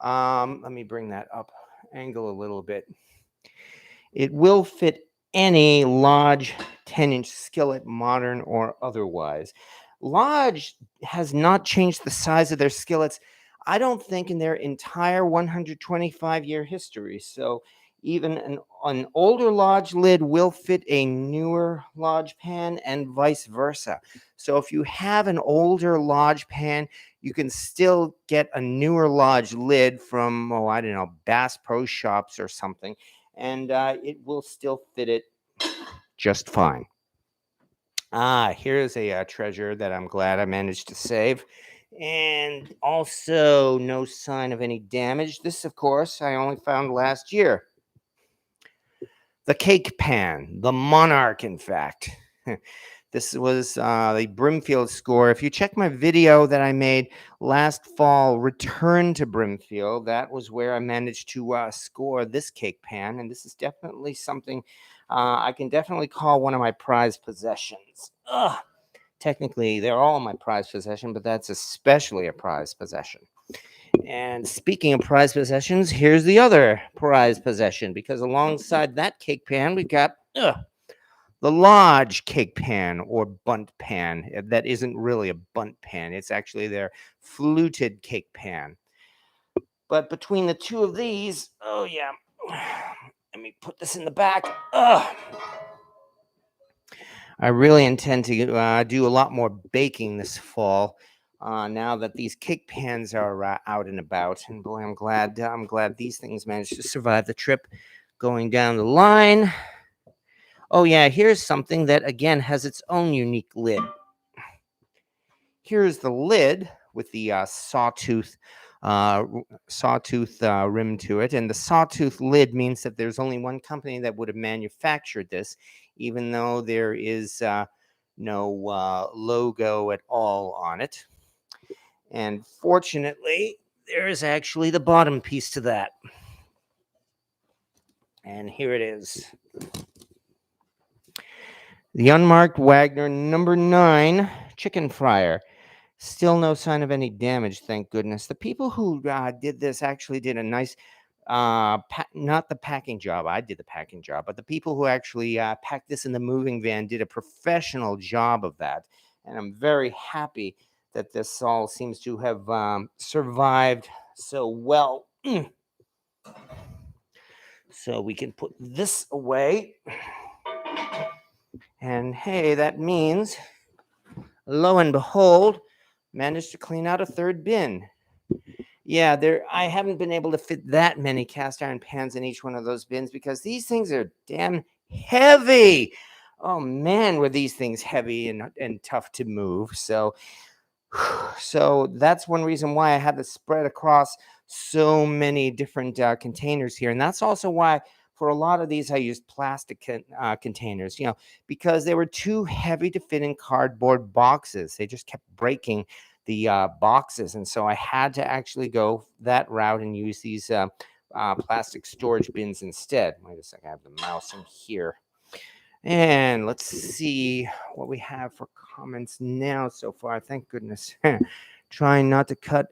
Let me bring that up, angle a little bit. It will fit any Lodge 10-inch skillet, modern or otherwise. Lodge has not changed the size of their skillets, I don't think, in their entire 125-year history. So even an older Lodge lid will fit a newer Lodge pan and vice versa. So if you have an older Lodge pan, you can still get a newer Lodge lid from, oh, I don't know, Bass Pro Shops or something, and it will still fit it just fine. Here's a treasure that I'm glad I managed to save. And also no sign of any damage. This, of course, I only found last year. The cake pan, the Monarch, in fact. This was the Brimfield score. If you check my video that I made last fall, Return to Brimfield, that was where I managed to score this cake pan. And this is definitely something I can definitely call one of my prized possessions. Technically, they're all my prized possession, but that's especially a prized possession. And speaking of prized possessions, here's the other prized possession, because alongside that cake pan, we got the Lodge cake pan or bunt pan. That isn't really a bunt pan. It's actually their fluted cake pan. But between the two of these, oh yeah, let me put this in the back. I really intend to do a lot more baking this fall. Now that these cake pans are out and about, and boy, I'm glad these things managed to survive the trip going down the line. Oh yeah, here's something that again has its own unique lid. Here's the lid with the sawtooth rim to it, and the sawtooth lid means that there's only one company that would have manufactured this, even though there is no logo at all on it. And fortunately, there is actually the bottom piece to that. And here it is. The unmarked Wagner number 9 chicken fryer. Still no sign of any damage, thank goodness. The people who did this actually did a nice, not the packing job. I did the packing job, but the people who actually packed this in the moving van did a professional job of that. And I'm very happy that this all seems to have survived so well. So we can put this away. And hey, that means, lo and behold, managed to clean out a third bin. Yeah, I haven't been able to fit that many cast iron pans in each one of those bins because these things are damn heavy. Oh man, were these things heavy and tough to move. So that's one reason why I had to spread across so many different containers here. And that's also why for a lot of these I used plastic containers, because they were too heavy to fit in cardboard boxes. They just kept breaking the boxes. And so I had to actually go that route and use these plastic storage bins instead. Wait a second, I have the mouse in here. And let's see what we have for comments now so far. Thank goodness. Trying not to cut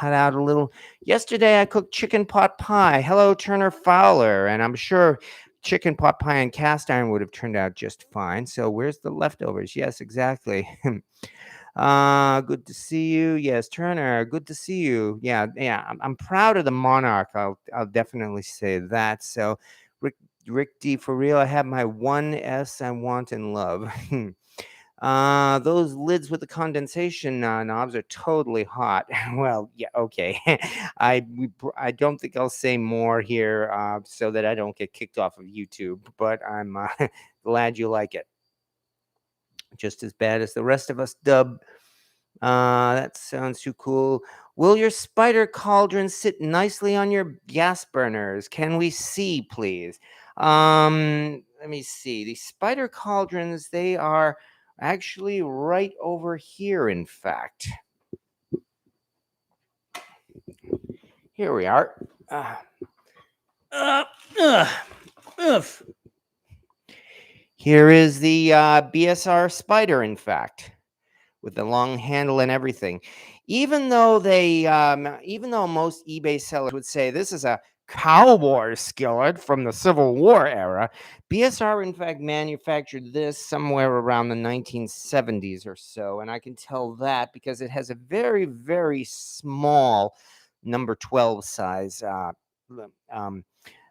out a little. Yesterday I cooked chicken pot pie. Hello, Turner Fowler, and I'm sure chicken pot pie and cast iron would have turned out just fine. So where's the leftovers? Yes, exactly. Good to see you. Yes, Turner, good to see you. Yeah, I'm proud of the Monarch. I'll definitely say that. So, Rick D, for real, I have my one S I want in love. Those lids with the condensation knobs are totally hot. Well, yeah, okay. I don't think I'll say more here so that I don't get kicked off of YouTube, but I'm glad you like it. Just as bad as the rest of us, Dub. That sounds too cool. Will your spider cauldron sit nicely on your gas burners? Can we see, please? Let me see. The spider cauldrons, they are actually right over here, in fact. Here we are. Here is the BSR spider, in fact, with the long handle and everything. Even though most eBay sellers would say this is a cowboy skillet from the Civil War era, BSR in fact manufactured this somewhere around the 1970s or so, and I can tell that because it has a very, very small number 12 size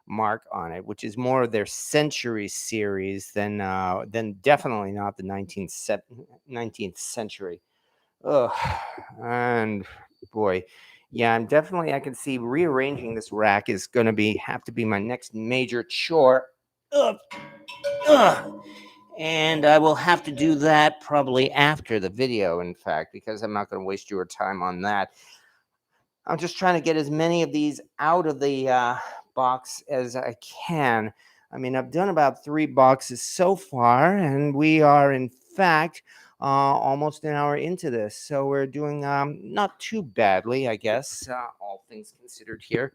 mark on it, which is more of their Century series than definitely not the 19th century. Ugh. And boy, yeah, I can see rearranging this rack is going to have to be my next major chore. Ugh. Ugh. And I will have to do that probably after the video, in fact, because I'm not going to waste your time on that. I'm just trying to get as many of these out of the box as I can. I mean, I've done about 3 boxes so far, and we are, in fact, almost an hour into this. So we're doing not too badly, I guess, all things considered here.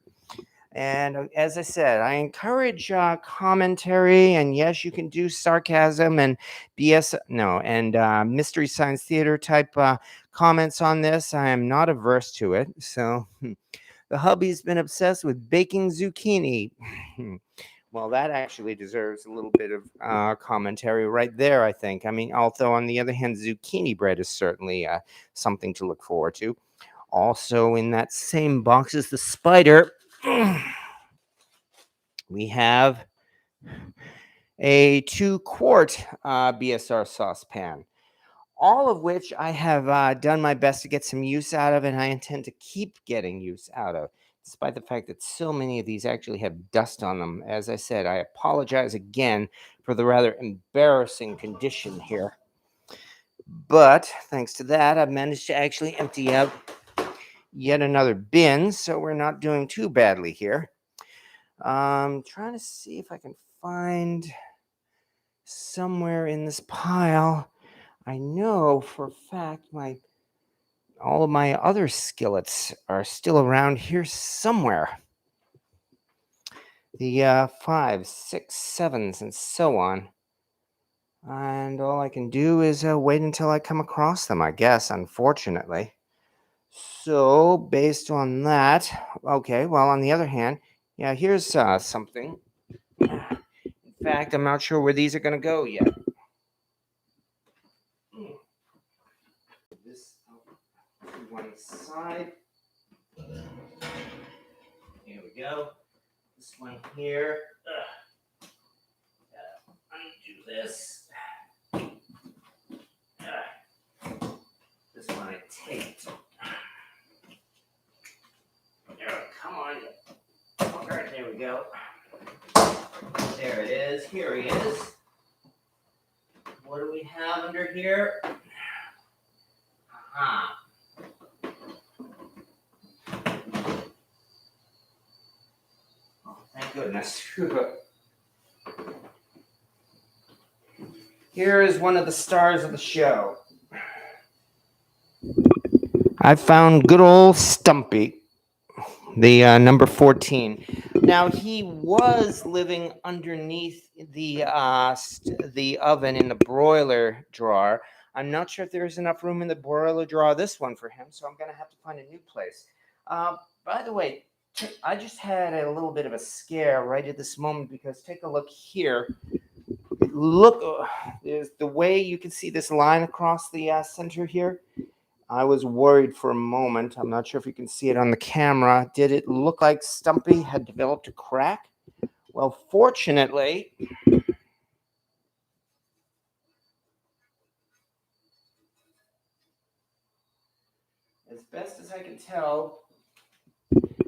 And as I said, I encourage commentary, and yes, you can do sarcasm and Mystery Science Theater type comments on this. I am not averse to it. So the hubby's been obsessed with baking zucchini. Well, that actually deserves a little bit of commentary right there, I think. I mean, although on the other hand, zucchini bread is certainly something to look forward to. Also in that same box is the spider. We have a 2-quart BSR saucepan, all of which I have done my best to get some use out of, and I intend to keep getting use out of, despite the fact that so many of these actually have dust on them. As I said, I apologize again for the rather embarrassing condition here. But thanks to that, I've managed to actually empty out yet another bin, so we're not doing too badly here. Trying to see if I can find somewhere in this pile. I know for a fact all of my other skillets are still around here somewhere. The 5s, 6s, 7s, and so on. And all I can do is wait until I come across them, I guess, unfortunately. So, based on that, okay, well, on the other hand, yeah, here's something. In fact, I'm not sure where these are going to go yet. This to one side. Here we go. This one here. Undo this. This one I taped. Come on. All right, there we go. There it is. Here he is. What do we have under here? Aha. Oh, thank goodness. Here is one of the stars of the show. I found good old Stumpy, the number 14. Now, he was living underneath the oven in the broiler drawer. I'm not sure if there's enough room in the broiler to draw this one for him, so I'm going to have to find a new place. By the way, I just had a little bit of a scare right at this moment because take a look here. Look, there's the way you can see this line across the center here. I was worried for a moment. I'm not sure if you can see it on the camera. Did it look like Stumpy had developed a crack? Well, fortunately, as best as I can tell,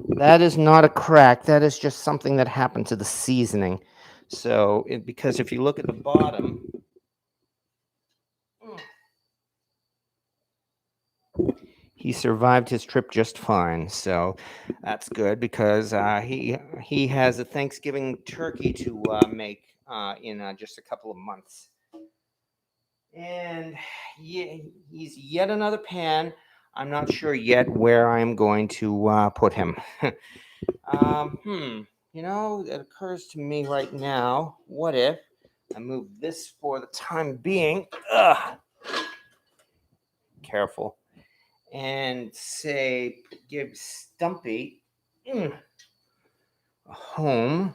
that is not a crack. That is just something that happened to the seasoning. So, because if you look at the bottom, he survived his trip just fine. So that's good because he has a Thanksgiving turkey to make in just a couple of months. And he's yet another pan. I'm not sure yet where I'm going to put him. You know, it occurs to me right now, what if I move this for the time being? Careful. And say, give Stumpy a home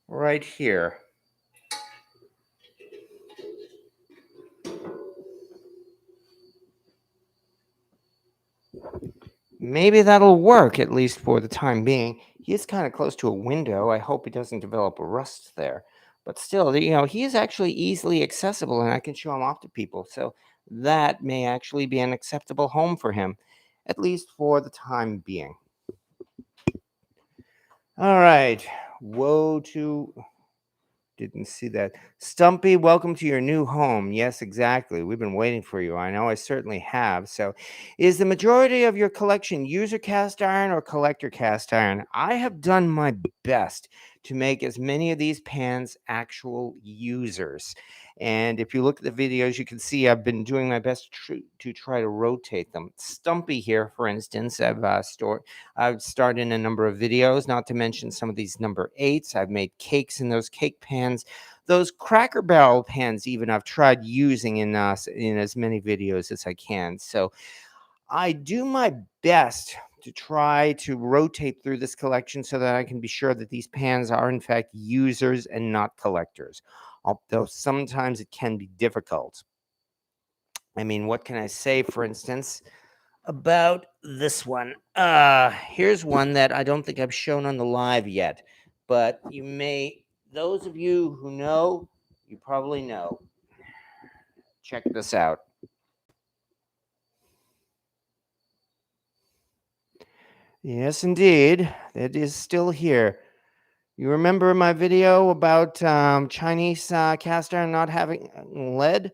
right here. Maybe that'll work, at least for the time being. He is kind of close to a window. I hope he doesn't develop a rust there. But still, you know, he is actually easily accessible and I can show him off to people. So that may actually be an acceptable home for him, at least for the time being. All right. Woe to... Didn't see that. Stumpy, welcome to your new home. Yes, exactly. We've been waiting for you. I know I certainly have. So, is the majority of your collection user cast iron or collector cast iron? I have done my best to make as many of these pans actual users. And if you look at the videos, you can see I've been doing my best to try to rotate them. Stumpy here, for instance, I've starred in a number of videos, not to mention some of these number 8s. I've made cakes in those cake pans. Those Cracker Barrel pans even I've tried using in as many videos as I can. So I do my best to try to rotate through this collection so that I can be sure that these pans are in fact users and not collectors. Although sometimes it can be difficult. I mean, what can I say, for instance, about this one? Here's one that I don't think I've shown on the live yet, but those of you who know, you probably know. Check this out. Yes, indeed, it is still here. You remember my video about Chinese cast iron not having lead?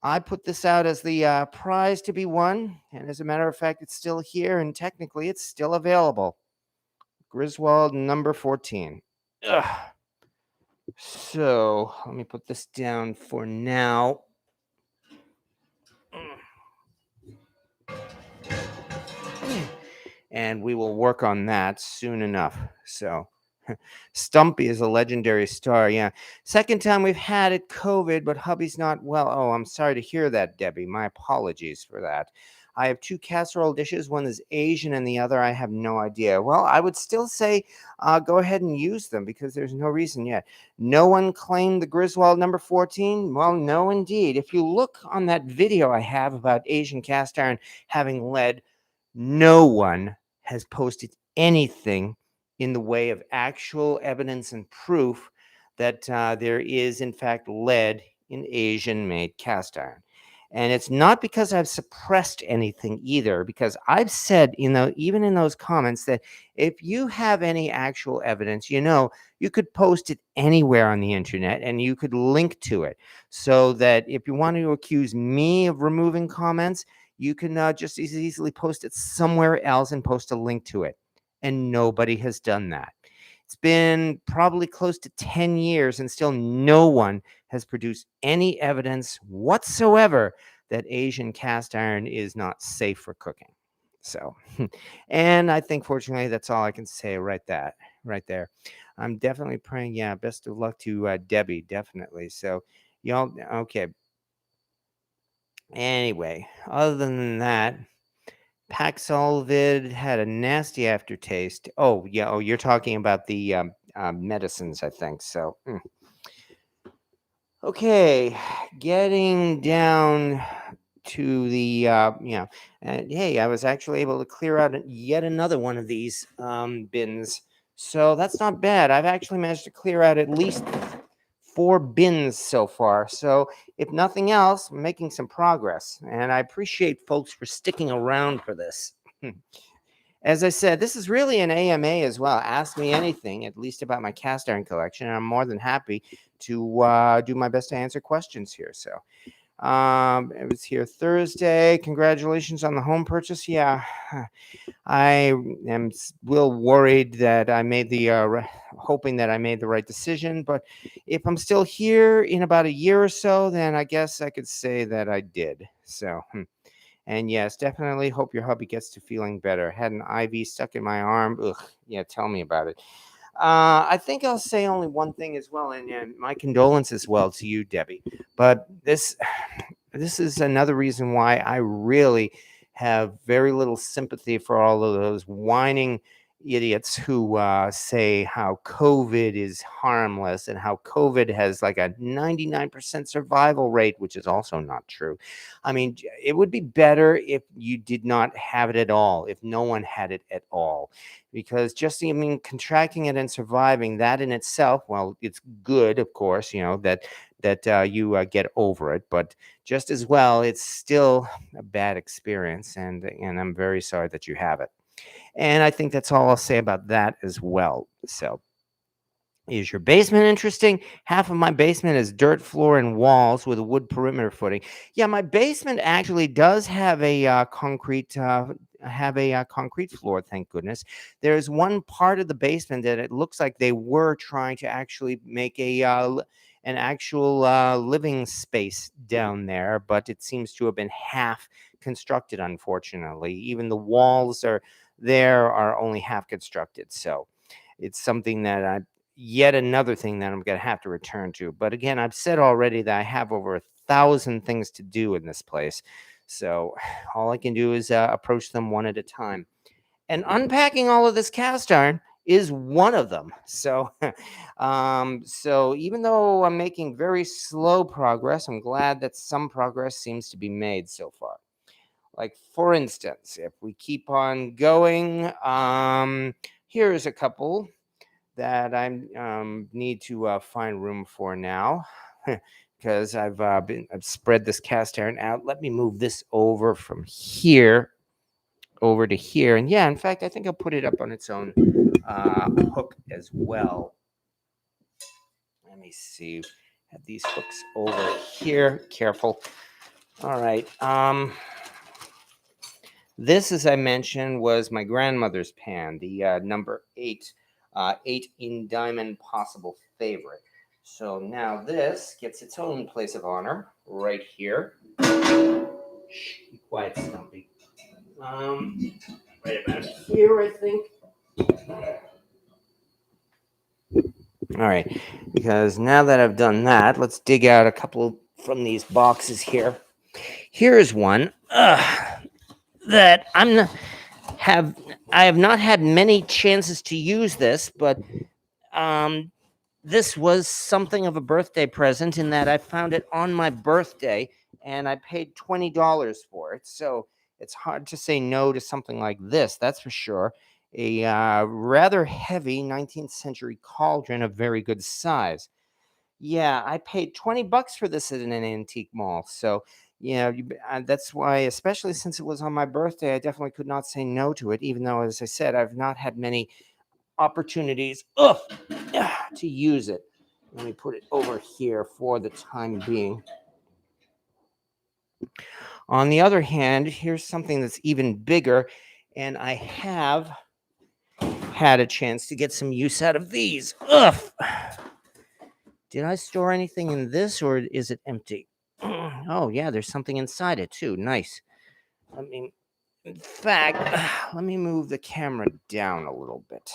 I put this out as the prize to be won, and as a matter of fact, it's still here, and technically, it's still available. Griswold number 14. Ugh. So let me put this down for now. And we will work on that soon enough. So Stumpy is a legendary star. Yeah. Second time we've had it, COVID, but hubby's not well. Oh, I'm sorry to hear that, Debbie. My apologies for that. I have 2 casserole dishes. One is Asian and the other, I have no idea. Well, I would still say go ahead and use them because there's no reason yet. No one claimed the Griswold number 14? Well, no, indeed. If you look on that video I have about Asian cast iron having lead, no one has posted anything in the way of actual evidence and proof that there is, in fact, lead in Asian made cast iron. And it's not because I've suppressed anything either, because I've said, even in those comments, that if you have any actual evidence, you could post it anywhere on the internet and you could link to it. So that if you want to accuse me of removing comments, you can just as easily post it somewhere else and post a link to it. And nobody has done that. It's been probably close to 10 years and still no one has produced any evidence whatsoever that Asian cast iron is not safe for cooking. So, and I think fortunately that's all I can say right there. I'm definitely praying, best of luck to Debbie, definitely. So, y'all, okay. Anyway, other than that, Paxlovid had a nasty aftertaste. Oh, yeah. Oh, you're talking about the medicines, I think. So, okay, getting down to the, and hey, I was actually able to clear out yet another one of these bins. So that's not bad. I've actually managed to clear out at least 4 bins so far. So if nothing else, I'm making some progress. And I appreciate folks for sticking around for this. As I said, this is really an AMA as well. Ask me anything, at least about my cast iron collection, and I'm more than happy to do my best to answer questions here. So it was here Thursday. Congratulations on the home purchase. Yeah, I am still worried that I made the hoping that I made the right decision. But if I'm still here in about a year or so, then I guess I could say that I did. So. And yes, definitely hope your hubby gets to feeling better. Had an IV stuck in my arm. Ugh, yeah, tell me about it. I think I'll say only one thing as well, and my condolences as well to you, Debbie. But this is another reason why I really have very little sympathy for all of those whining idiots who say how COVID is harmless and how COVID has like a 99% survival rate, which is also not true. I mean, it would be better if you did not have it at all, if no one had it at all, because just, I mean, contracting it and surviving that in itself, well, it's good, of course, that you get over it, but just as well, it's still a bad experience, and I'm very sorry that you have it. And I think that's all I'll say about that as well. So, is your basement interesting? Half of my basement is dirt floor and walls with a wood perimeter footing. Yeah, my basement actually does have a concrete floor. Thank goodness. There's one part of the basement that it looks like they were trying to actually make an actual living space down there, but it seems to have been half constructed. Unfortunately, even the walls are only half constructed. So it's something that yet another thing that I'm going to have to return to. But again, I've said already that I have over 1,000 things to do in this place. So all I can do is approach them one at a time. And unpacking all of this cast iron is one of them. So, so even though I'm making very slow progress, I'm glad that some progress seems to be made so far. Like, for instance, if we keep on going, here's a couple that I need to find room for now, because I've spread this cast iron out. Let me move this over from here over to here, and yeah, in fact, I think I'll put it up on its own hook as well. Let me see. Have these hooks over here. Careful. All right. This, as I mentioned, was my grandmother's pan, the number 8 in diamond possible favorite. So now this gets its own place of honor right here. Shh, be quiet, Stumpy. Right about here, I think. All right, because now that I've done that, let's dig out a couple from these boxes here. Here's one that I have not had many chances to use this, but this was something of a birthday present in that I found it on my birthday and I paid $20 for it. So it's hard to say no to something like this, that's for sure. A rather heavy 19th century cauldron of very good size. Yeah, I paid $20 for this at an antique mall. So, that's why, especially since it was on my birthday, I definitely could not say no to it, even though, as I said, I've not had many opportunities to use it. Let me put it over here for the time being. On the other hand, here's something that's even bigger, and I have had a chance to get some use out of these. Did I store anything in this, or is it empty? Oh, yeah, there's something inside it, too. Nice. In fact, let me move the camera down a little bit.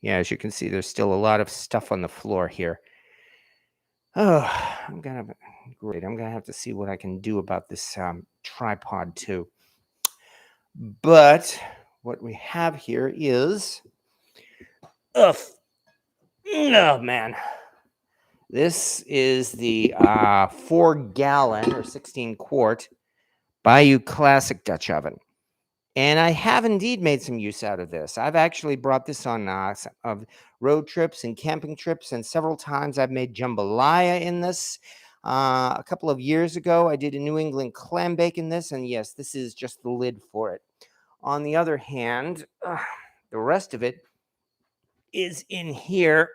Yeah, as you can see, there's still a lot of stuff on the floor here. Oh, great. I'm gonna have to see what I can do about this tripod too. But what we have here is, oh, oh man, this is the 4 gallon or 16 quart Bayou Classic Dutch oven. And I have indeed made some use out of this. I've actually brought this on of road trips and camping trips, and several times I've made jambalaya in this. A couple of years ago, I did a New England clam bake in this, and yes, this is just the lid for it. On the other hand, the rest of it is in here.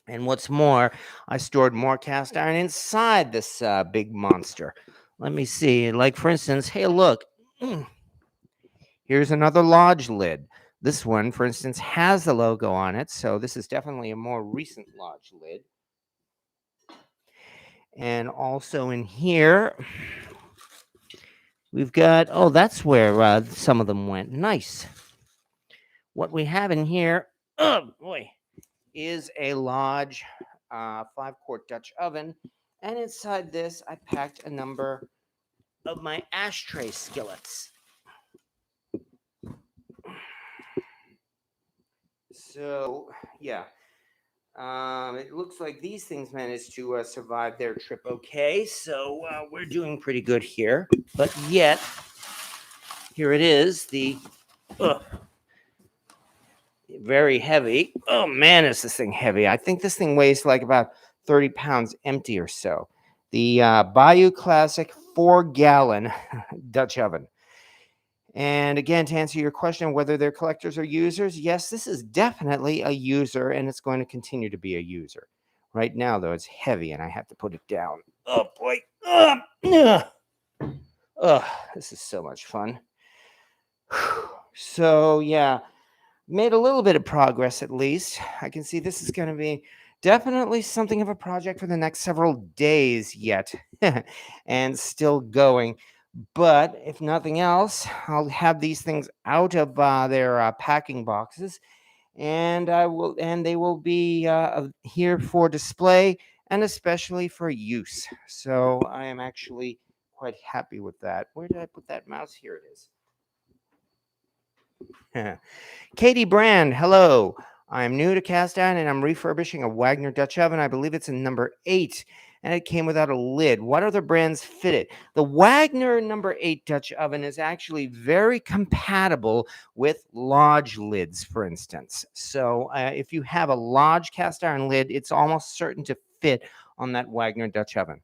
And what's more, I stored more cast iron inside this big monster. Let me see. Like, for instance, hey, look. Here's another Lodge lid. This one, for instance, has the logo on it, so this is definitely a more recent Lodge lid. And also in here, we've got, oh, that's where some of them went. Nice. What we have in here, oh boy, is a Lodge 5-quart Dutch oven. And inside this, I packed a number of my ashtray skillets. So, yeah. It looks like these things managed to survive their trip okay, so we're doing pretty good here. But yet, here it is, the very heavy. Oh man, is this thing heavy? I think this thing weighs like about 30 pounds empty or so. The Bayou Classic 4-gallon Dutch oven. And again, to answer your question, whether they're collectors or users, yes, this is definitely a user, and it's going to continue to be a user. Right now, though, it's heavy, and I have to put it down. Oh, boy. This is so much fun. So, yeah, made a little bit of progress, at least. I can see this is going to be definitely something of a project for the next several days yet, and still going. But if nothing else, I'll have these things out of their packing boxes, and they will be here for display and especially for use. So I am actually quite happy with that. Where did I put that mouse? Here it is. Katie Brand, hello. I'm new to cast iron and I'm refurbishing a Wagner Dutch oven. I believe it's a number 8, and it came without a lid. What other brands fit it? The Wagner number 8 Dutch oven is actually very compatible with Lodge lids, for instance. So if you have a Lodge cast iron lid, it's almost certain to fit on that Wagner Dutch oven.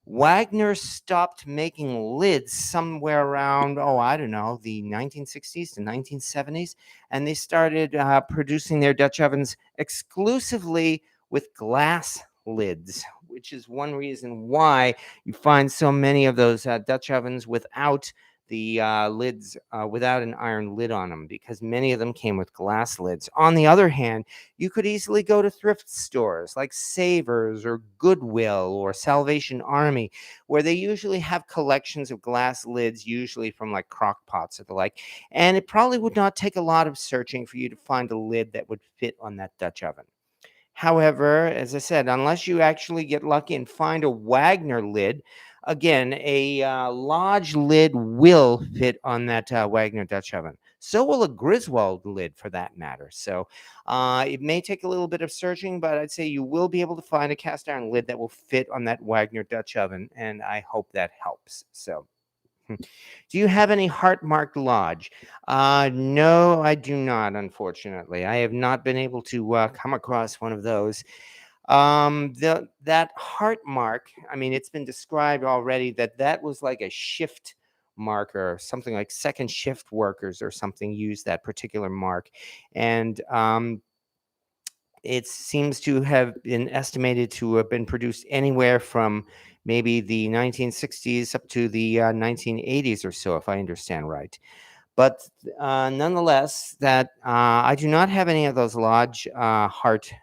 Wagner stopped making lids somewhere around, oh, I don't know, the 1960s to 1970s, and they started producing their Dutch ovens exclusively with glass lids, which is one reason why you find so many of those Dutch ovens without the lids, without an iron lid on them, because many of them came with glass lids. On the other hand, you could easily go to thrift stores like Savers or Goodwill or Salvation Army, where they usually have collections of glass lids, usually from like crock pots or the like. And it probably would not take a lot of searching for you to find a lid that would fit on that Dutch oven. However, as I said, unless you actually get lucky and find a Wagner lid, again, a Lodge lid will fit on that Wagner Dutch oven. So will a Griswold lid, for that matter. So it may take a little bit of searching, but I'd say you will be able to find a cast iron lid that will fit on that Wagner Dutch oven, and I hope that helps. So. Do you have any heart-marked Lodge? No, I do not, unfortunately. I have not been able to come across one of those. That heart mark, I mean, it's been described already that was like a shift marker, something like second shift workers or something use that particular mark. And it seems to have been estimated to have been produced anywhere from maybe the 1960s up to the 1980s or so, if I understand right. But nonetheless, that I do not have any of those Lodge heart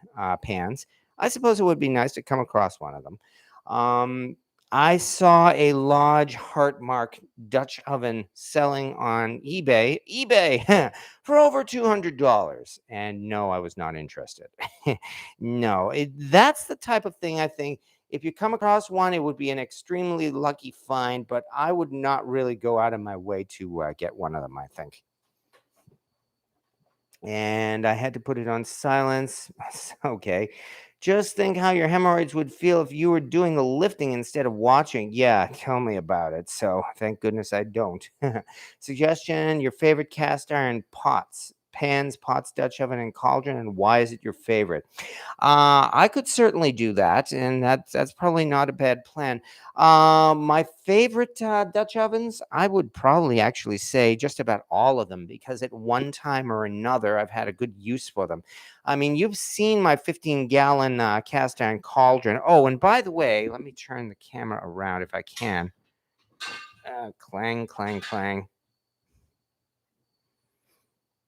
pans. I suppose it would be nice to come across one of them. I saw a large heart mark Dutch oven selling on eBay for over $200. And no, I was not interested. No, that's the type of thing I think if you come across one, it would be an extremely lucky find, but I would not really go out of my way to get one of them, I think. And I had to put it on silence. Okay. Just think how your hemorrhoids would feel if you were doing the lifting instead of watching. Yeah, tell me about it. So thank goodness I don't. Suggestion: your favorite cast iron pots, pans, pots, Dutch oven, and cauldron, and why is it your favorite? I could certainly do that, and that's probably not a bad plan. My favorite Dutch ovens, I would probably actually say just about all of them because at one time or another, I've had a good use for them. I mean, you've seen my 15-gallon cast iron cauldron. Oh, and by the way, let me turn the camera around if I can. Clang, clang, clang.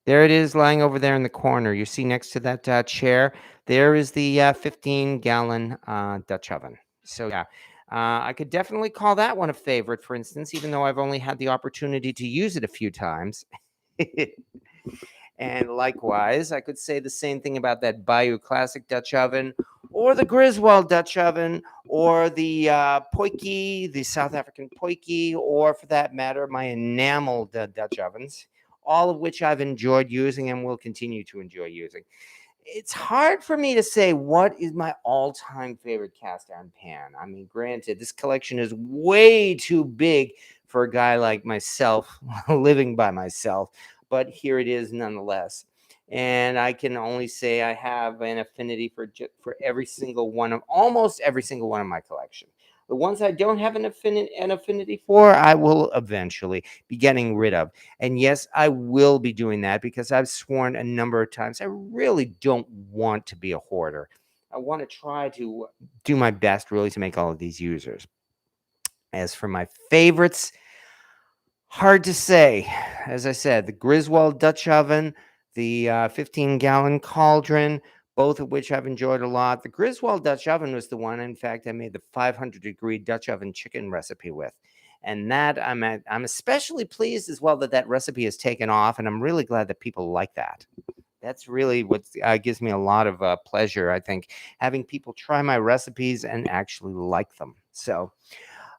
There it is lying over there in the corner. You see next to that chair, there is the 15-gallon Dutch oven. So, yeah, I could definitely call that one a favorite, for instance, even though I've only had the opportunity to use it a few times. And likewise, I could say the same thing about that Bayou Classic Dutch oven or the Griswold Dutch oven or the Poiki, the South African Poiki, or for that matter, my enameled Dutch ovens, all of which I've enjoyed using and will continue to enjoy using. It's hard for me to say what is my all-time favorite cast iron pan. I mean, granted, this collection is way too big for a guy like myself living by myself, but here it is nonetheless. And I can only say I have an affinity for every single one of almost every single one of my collection. The ones I don't have an affinity for, I will eventually be getting rid of. And yes, I will be doing that because I've sworn a number of times I really don't want to be a hoarder. I want to try to do my best really to make all of these users. As for my favorites, hard to say. As I said, the Griswold Dutch oven, the 15-gallon cauldron, both of which I've enjoyed a lot. The Griswold Dutch oven was the one, in fact, I made the 500-degree Dutch oven chicken recipe with. And that I'm especially pleased as well that that recipe has taken off, and I'm really glad that people like that. That's really what gives me a lot of pleasure, I think, having people try my recipes and actually like them. So,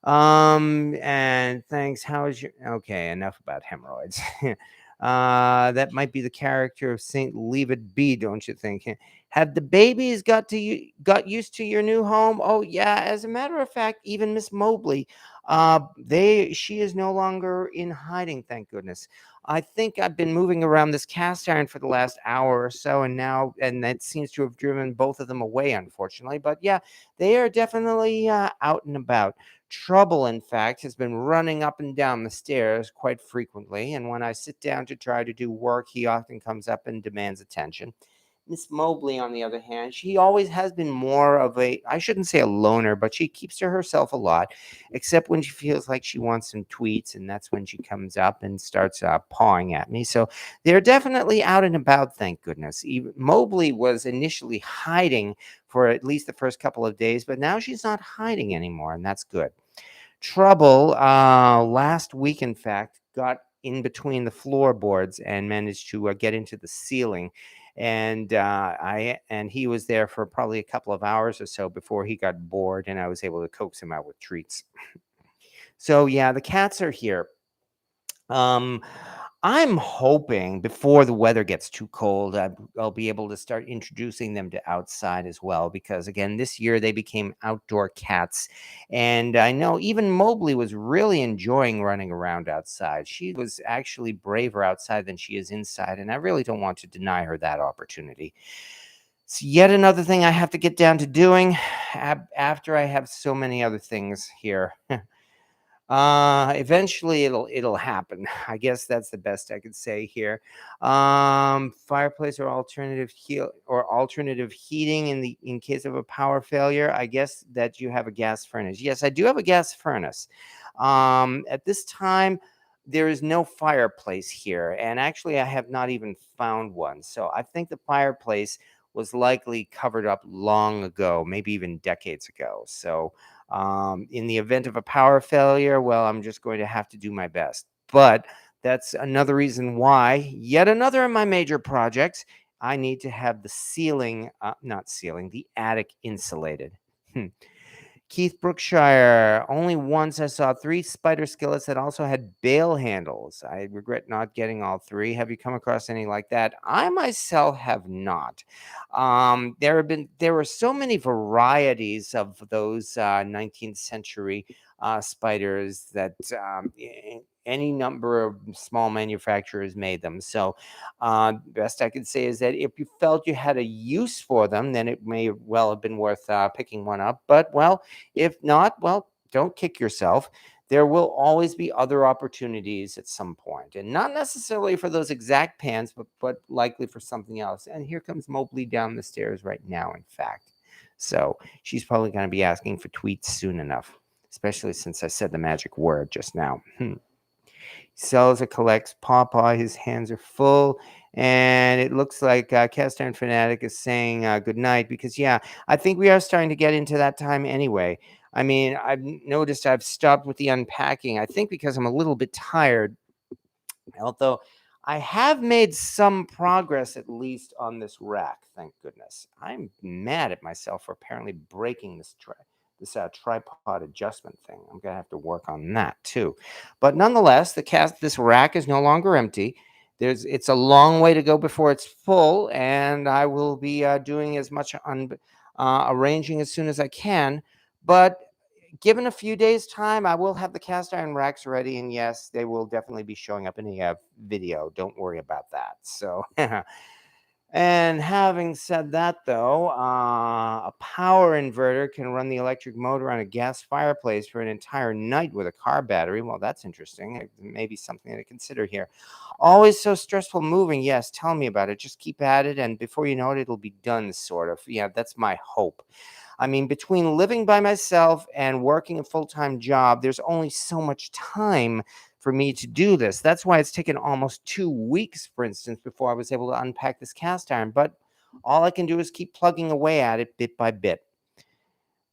and thanks. How is your okay? Enough about hemorrhoids. That might be the character of Saint Leave It Be, don't you think? Have the babies got used to your new home? Oh yeah. As a matter of fact, even Miss Mobley, she is no longer in hiding. Thank goodness. I think I've been moving around this cast iron for the last hour or so, and that seems to have driven both of them away, unfortunately. But yeah, they are definitely out and about. Trouble, in fact, has been running up and down the stairs quite frequently, and when I sit down to try to do work, he often comes up and demands attention. Miss Mobley, on the other hand, she always has been more of I shouldn't say a loner, but she keeps to herself a lot, except when she feels like she wants some tweets, and that's when she comes up and starts pawing at me. So they're definitely out and about, thank goodness. Mobley was initially hiding for at least the first couple of days, but now she's not hiding anymore, and that's good. Trouble last week, in fact, got in between the floorboards and managed to get into the ceiling. And he was there for probably a couple of hours or so before he got bored, and I was able to coax him out with treats. So yeah, the cats are here. Um, I'm hoping before the weather gets too cold, I'll be able to start introducing them to outside as well. Because again, this year they became outdoor cats. And I know even Mobley was really enjoying running around outside. She was actually braver outside than she is inside. And I really don't want to deny her that opportunity. It's yet another thing I have to get down to doing after I have so many other things here. Eventually it'll happen. I guess that's the best I could say here. Fireplace or alternative heating in case of a power failure. I guess that you have a gas furnace. Yes, I do have a gas furnace. At this time, there is no fireplace here, and actually, I have not even found one. So I think the fireplace was likely covered up long ago, maybe even decades ago. So In the event of a power failure, well, I'm just going to have to do my best. But that's another reason why, yet another of my major projects, I need to have the ceiling, not ceiling, the attic insulated. Hmm. Keith, Brookshire. Only once I saw three spider skillets that also had bail handles. I regret not getting all three. Have you come across any like that? I myself have not. There were so many varieties of those 19th century spiders that any number of small manufacturers made them. So best I could say is that if you felt you had a use for them, then it may well have been worth picking one up. But well, if not, well, don't kick yourself. There will always be other opportunities at some point, and not necessarily for those exact pans, but likely for something else. And here comes Mobley down the stairs right now, in fact. So she's probably going to be asking for tweets soon enough, especially since I said the magic word just now. Sells or collects pawpaw. His hands are full. And it looks like Cast Iron Fanatic is saying good night because, yeah, I think we are starting to get into that time anyway. I mean, I've noticed I've stopped with the unpacking, I think because I'm a little bit tired, although I have made some progress at least on this rack, thank goodness. I'm mad at myself for apparently breaking this tripod adjustment thing. I'm gonna have to work on that too. But nonetheless, this rack is no longer empty. It's a long way to go before it's full, and I will be doing as much arranging as soon as I can. But given a few days time, I will have the cast iron racks ready, and yes, they will definitely be showing up in a video. Don't worry about that. So and having said that, though, a power inverter can run the electric motor on a gas fireplace for an entire night with a car battery. Well, that's interesting. It may be something to consider here. Always so stressful moving. Yes, tell me about it. Just keep at it, and before you know it, it'll be done, sort of. Yeah, that's my hope. I mean, between living by myself and working a full-time job, there's only so much time for me to do this. That's why it's taken almost 2 weeks, for instance, before I was able to unpack this cast iron. But all I can do is keep plugging away at it bit by bit.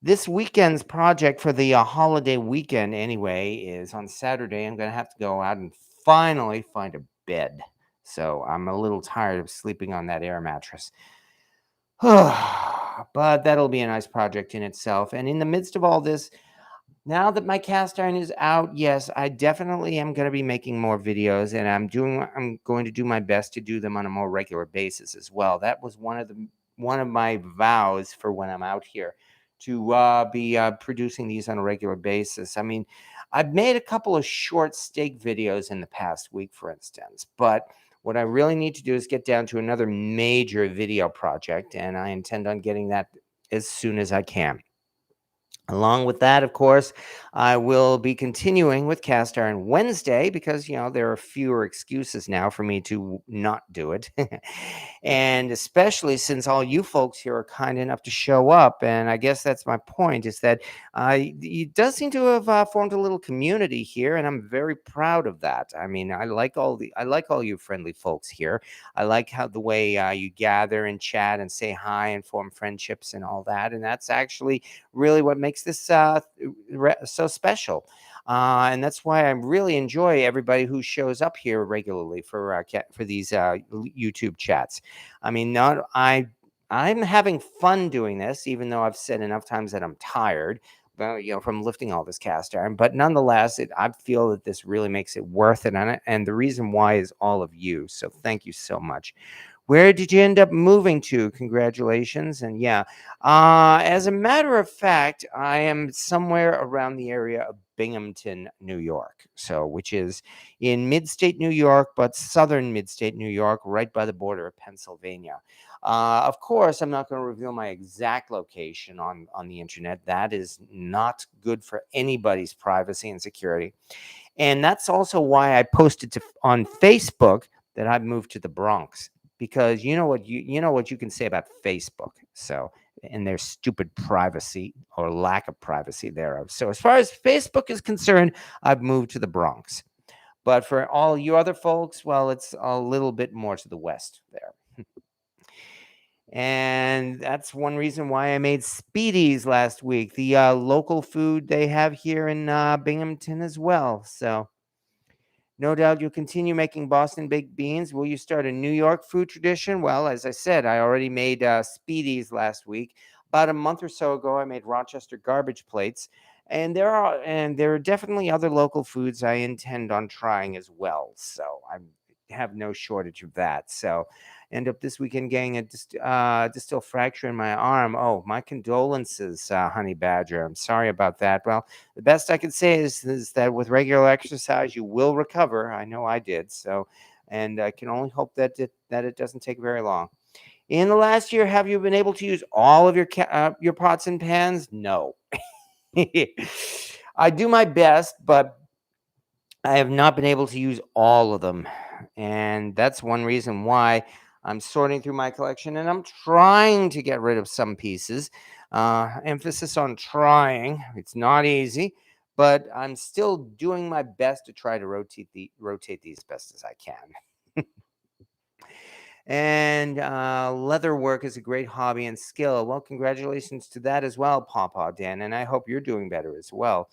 This weekend's project for the holiday weekend, anyway, is on Saturday. I'm going to have to go out and finally find a bed. So I'm a little tired of sleeping on that air mattress. But that'll be a nice project in itself. And in the midst of all this, now that my cast iron is out, yes, I definitely am going to be making more videos, and I'm going to do my best to do them on a more regular basis as well. That was one of my vows for when I'm out here, to be producing these on a regular basis. I mean, I've made a couple of short steak videos in the past week, for instance, but what I really need to do is get down to another major video project, and I intend on getting that as soon as I can. Along with that, of course, I will be continuing with Cast Iron Wednesday because, there are fewer excuses now for me to not do it. And especially since all you folks here are kind enough to show up. And I guess that's my point, is that it does seem to have formed a little community here. And I'm very proud of that. I mean, I like all you friendly folks here. I like how the way you gather and chat and say hi and form friendships and all that. And that's actually really what makes this so special. And that's why I really enjoy everybody who shows up here regularly for these YouTube chats. I mean, I'm having fun doing this, even though I've said enough times that I'm tired, from lifting all this cast iron. But nonetheless, I feel that this really makes it worth it. And the reason why is all of you. So thank you so much. Where did you end up moving to? Congratulations. And yeah, as a matter of fact, I am somewhere around the area of Binghamton, New York. So, which is in mid-state New York, but southern mid-state New York, right by the border of Pennsylvania. Of course, I'm not going to reveal my exact location on the internet. That is not good for anybody's privacy and security. And that's also why I posted on Facebook that I've moved to the Bronx, because you know what you can say about Facebook. So, and their stupid privacy or lack of privacy thereof. So as far as Facebook is concerned, I've moved to the Bronx. But for all you other folks, well, it's a little bit more to the west there. And that's one reason why I made Speedies last week, the local food they have here in Binghamton as well. So no doubt you'll continue making Boston baked beans. Will you start a New York food tradition? Well, as I said, I already made Speedies last week. About a month or so ago, I made Rochester garbage plates. And there are definitely other local foods I intend on trying as well. So I have no shortage of that. So end up this weekend getting a distal fracture in my arm. Oh, my condolences, Honey Badger. I'm sorry about that. Well, the best I can say is that with regular exercise, you will recover. I know I did. So, and I can only hope that it doesn't take very long. In the last year, have you been able to use all of your pots and pans? No. I do my best, but I have not been able to use all of them. And that's one reason why I'm sorting through my collection and I'm trying to get rid of some pieces. Emphasis on trying. It's not easy, but I'm still doing my best to try to rotate these best as I can. And leather work is a great hobby and skill. Well, congratulations to that as well, Pawpaw Dan. And I hope you're doing better as well.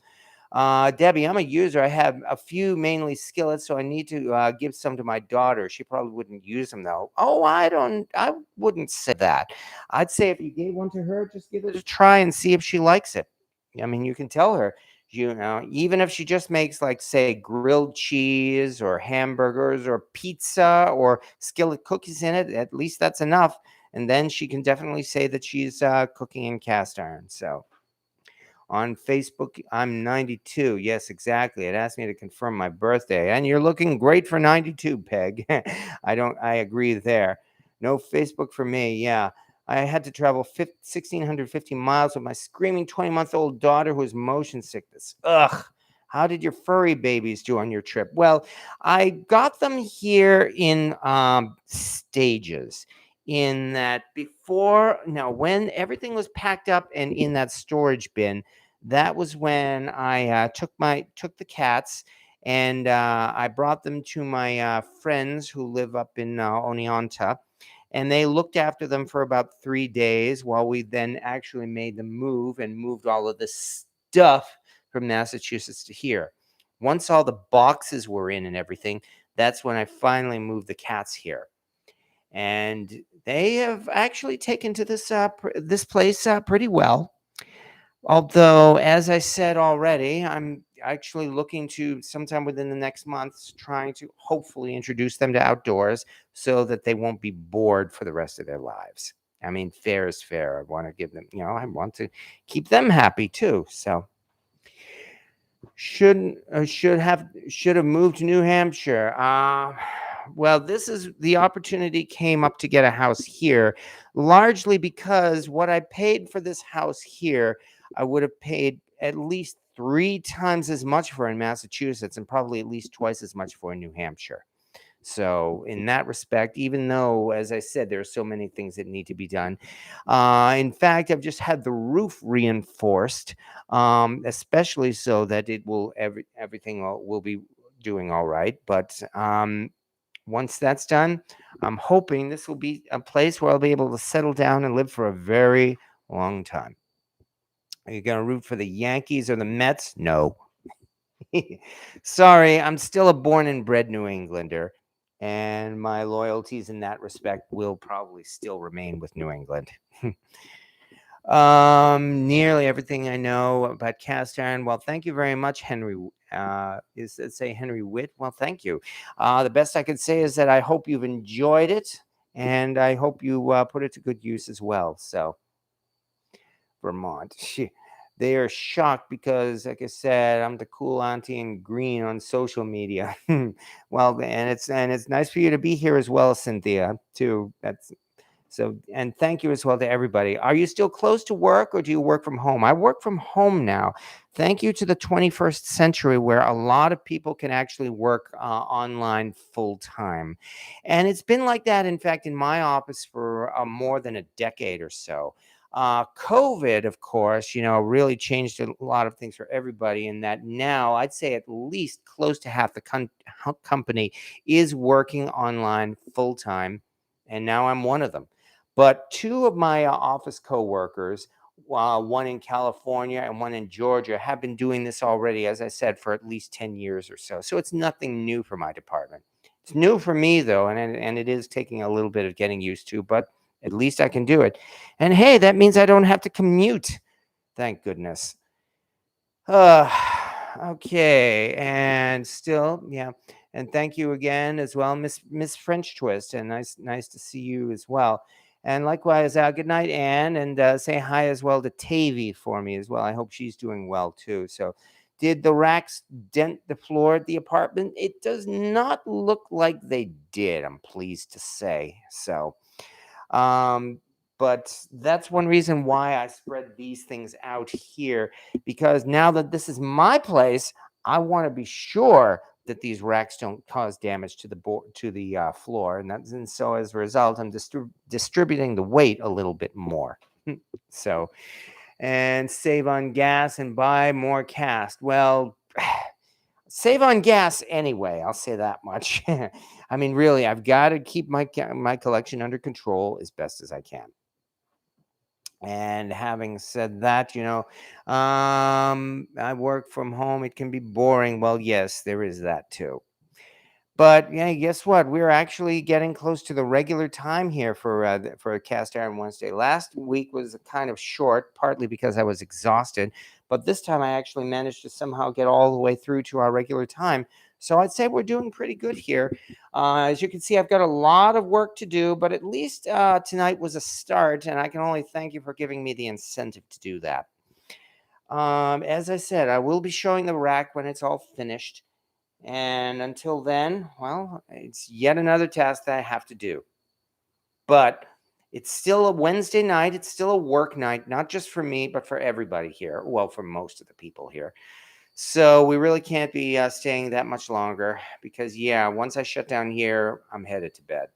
Debbie, I'm a user. I have a few mainly skillets, so I need to give some to my daughter. She probably wouldn't use them though. Oh, I wouldn't say that. I'd say if you gave one to her, just give it a try and see if she likes it. I mean, you can tell her, even if she just makes like say grilled cheese or hamburgers or pizza or skillet cookies in it, at least that's enough. And then she can definitely say that she's cooking in cast iron. So on Facebook, I'm 92. Yes, exactly. It asked me to confirm my birthday. And you're looking great for 92, Peg. I agree there. No Facebook for me. Yeah. I had to travel 1,650 miles with my screaming 20-month-old daughter who has motion sickness. Ugh. How did your furry babies do on your trip? Well, I got them here in stages. In that when everything was packed up and in that storage bin, that was when I took the cats and I brought them to my friends who live up in Oneonta, and they looked after them for about 3 days while we then actually made the move and moved all of this stuff from Massachusetts to here. Once all the boxes were in and everything, that's when I finally moved the cats here. And they have actually taken to this place pretty well. Although, as I said already, I'm actually looking to sometime within the next months trying to hopefully introduce them to outdoors so that they won't be bored for the rest of their lives. I mean, fair is fair. I want to give them, I want to keep them happy too. So should have moved to New Hampshire. Well, this is the opportunity came up to get a house here, largely because what I paid for this house here, I would have paid at least 3 times as much for in Massachusetts and probably at least twice as much for in New Hampshire. So, in that respect, even though, as I said, there are so many things that need to be done, in fact, I've just had the roof reinforced, especially so that everything will be doing all right. But once that's done, I'm hoping this will be a place where I'll be able to settle down and live for a very long time. Are you going to root for the Yankees or the Mets? No. Sorry, I'm still a born and bred New Englander, and my loyalties in that respect will probably still remain with New England. Nearly everything I know about cast iron. Well, thank you very much, Henry. Is it say Henry Witt? Well, thank you. The best I can say is that I hope you've enjoyed it, and I hope you put it to good use as well. So, Vermont. They are shocked because, like I said, I'm the cool auntie in green on social media. Well, and it's nice for you to be here as well, Cynthia. Too. That's so. And thank you as well to everybody. Are you still close to work, or do you work from home? I work from home now. Thank you to the 21st century, where a lot of people can actually work online full time, and it's been like that. In fact, in my office for more than a decade or so. COVID, of course, really changed a lot of things for everybody. In that now, I'd say at least close to half the company is working online full time, and now I'm one of them. But two of my office coworkers, one in California and one in Georgia, have been doing this already, as I said, for at least 10 years or so. So it's nothing new for my department. It's new for me, though, and it is taking a little bit of getting used to, but at least I can do it. And hey, that means I don't have to commute. Thank goodness. Uh, okay, and still, yeah, and thank you again as well, Miss French Twist, and nice to see you as well. And likewise, good night, Anne, and say hi as well to Tavy for me as well. I hope she's doing well too. So, did the racks dent the floor at the apartment? It does not look like they did. I'm pleased to say so. Um, but that's one reason why I spread these things out here, because now that this is my place, I want to be sure that these racks don't cause damage to the board to the floor, and so as a result, I'm distributing the weight a little bit more. So, and save on gas and buy more cast. Well, save on gas anyway. I'll say that much. I mean, really, I've got to keep my collection under control as best as I can. And having said that, I work from home. It can be boring. Well, yes, there is that too. But yeah, guess what? We're actually getting close to the regular time here for a Cast Iron Wednesday. Last week was kind of short, partly because I was exhausted, but this time I actually managed to somehow get all the way through to our regular time. So I'd say we're doing pretty good here. As you can see, I've got a lot of work to do, but at least tonight was a start, and I can only thank you for giving me the incentive to do that. As I said, I will be showing the rack when it's all finished. And until then, well, it's yet another task that I have to do. But it's still a Wednesday night. It's still a work night, not just for me, but for everybody here. Well, for most of the people here. So we really can't be staying that much longer because, yeah, once I shut down here, I'm headed to bed.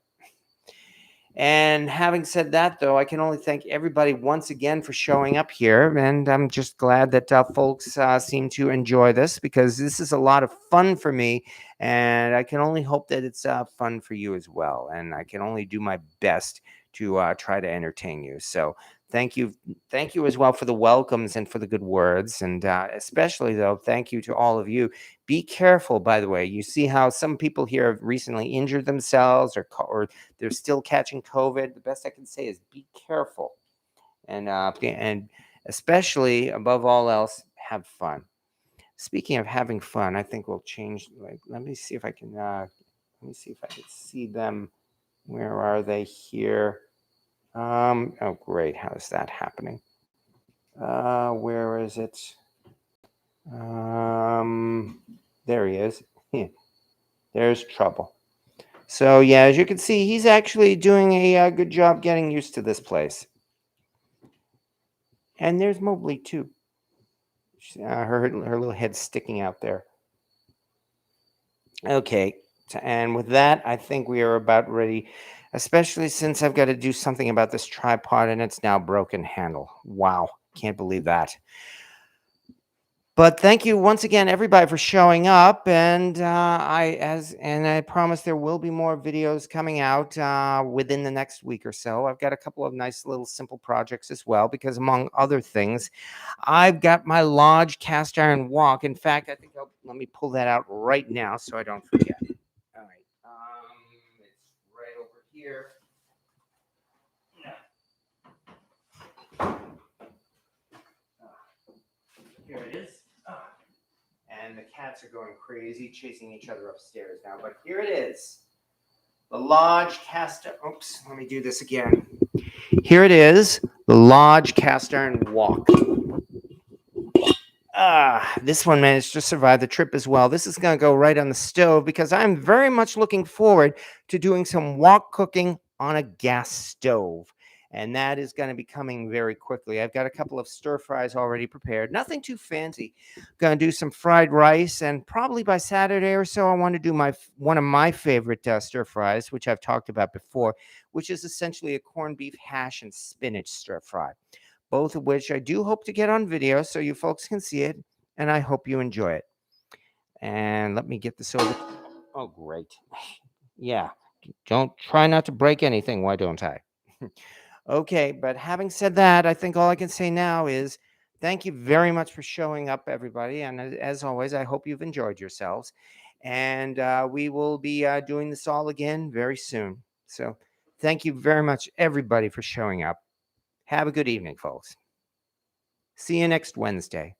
And having said that, though, I can only thank everybody once again for showing up here. And I'm just glad that folks seem to enjoy this, because this is a lot of fun for me. And I can only hope that it's fun for you as well. And I can only do my best to try to entertain you. So thank you. Thank you as well for the welcomes and for the good words. And especially, though, thank you to all of you. Be careful, by the way. You see how some people here have recently injured themselves or they're still catching COVID. The best I can say is be careful, and especially above all else, have fun. Speaking of having fun, I think we'll change. Like, let me see if I can. Let me see if I can see them. Where are they here? Oh, great. How is that happening? Where is it? There he is. There's trouble. So yeah, as you can see, he's actually doing a good job getting used to this place. And there's Mobley too. Her little head sticking out there. Okay, and with that, I think we are about ready. Especially since I've got to do something about this tripod and it's now broken handle. Wow, can't believe that. But thank you once again, everybody, for showing up. And I promise there will be more videos coming out within the next week or so. I've got a couple of nice little simple projects as well, because among other things, I've got my Lodge cast iron wok. In fact, I think let me pull that out right now so I don't forget. All right, it's right over here. Here it is. And the cats are going crazy, chasing each other upstairs now. But here it is. The Lodge cast. Oops, let me do this again. Here it is. The Lodge cast iron wok. This one managed to survive the trip as well. This is going to go right on the stove because I'm very much looking forward to doing some wok cooking on a gas stove. And that is going to be coming very quickly. I've got a couple of stir fries already prepared. Nothing too fancy. Going to do some fried rice, and probably by Saturday or so, I want to do one of my favorite stir fries, which I've talked about before, which is essentially a corned beef hash and spinach stir fry. Both of which I do hope to get on video so you folks can see it, and I hope you enjoy it. And let me get this over. Oh, great. Yeah. Don't try not to break anything. Why don't I? Okay, but having said that, I think all I can say now is thank you very much for showing up, everybody. And as always, I hope you've enjoyed yourselves. And we will be doing this all again very soon. So thank you very much, everybody, for showing up. Have a good evening, folks. See you next Wednesday.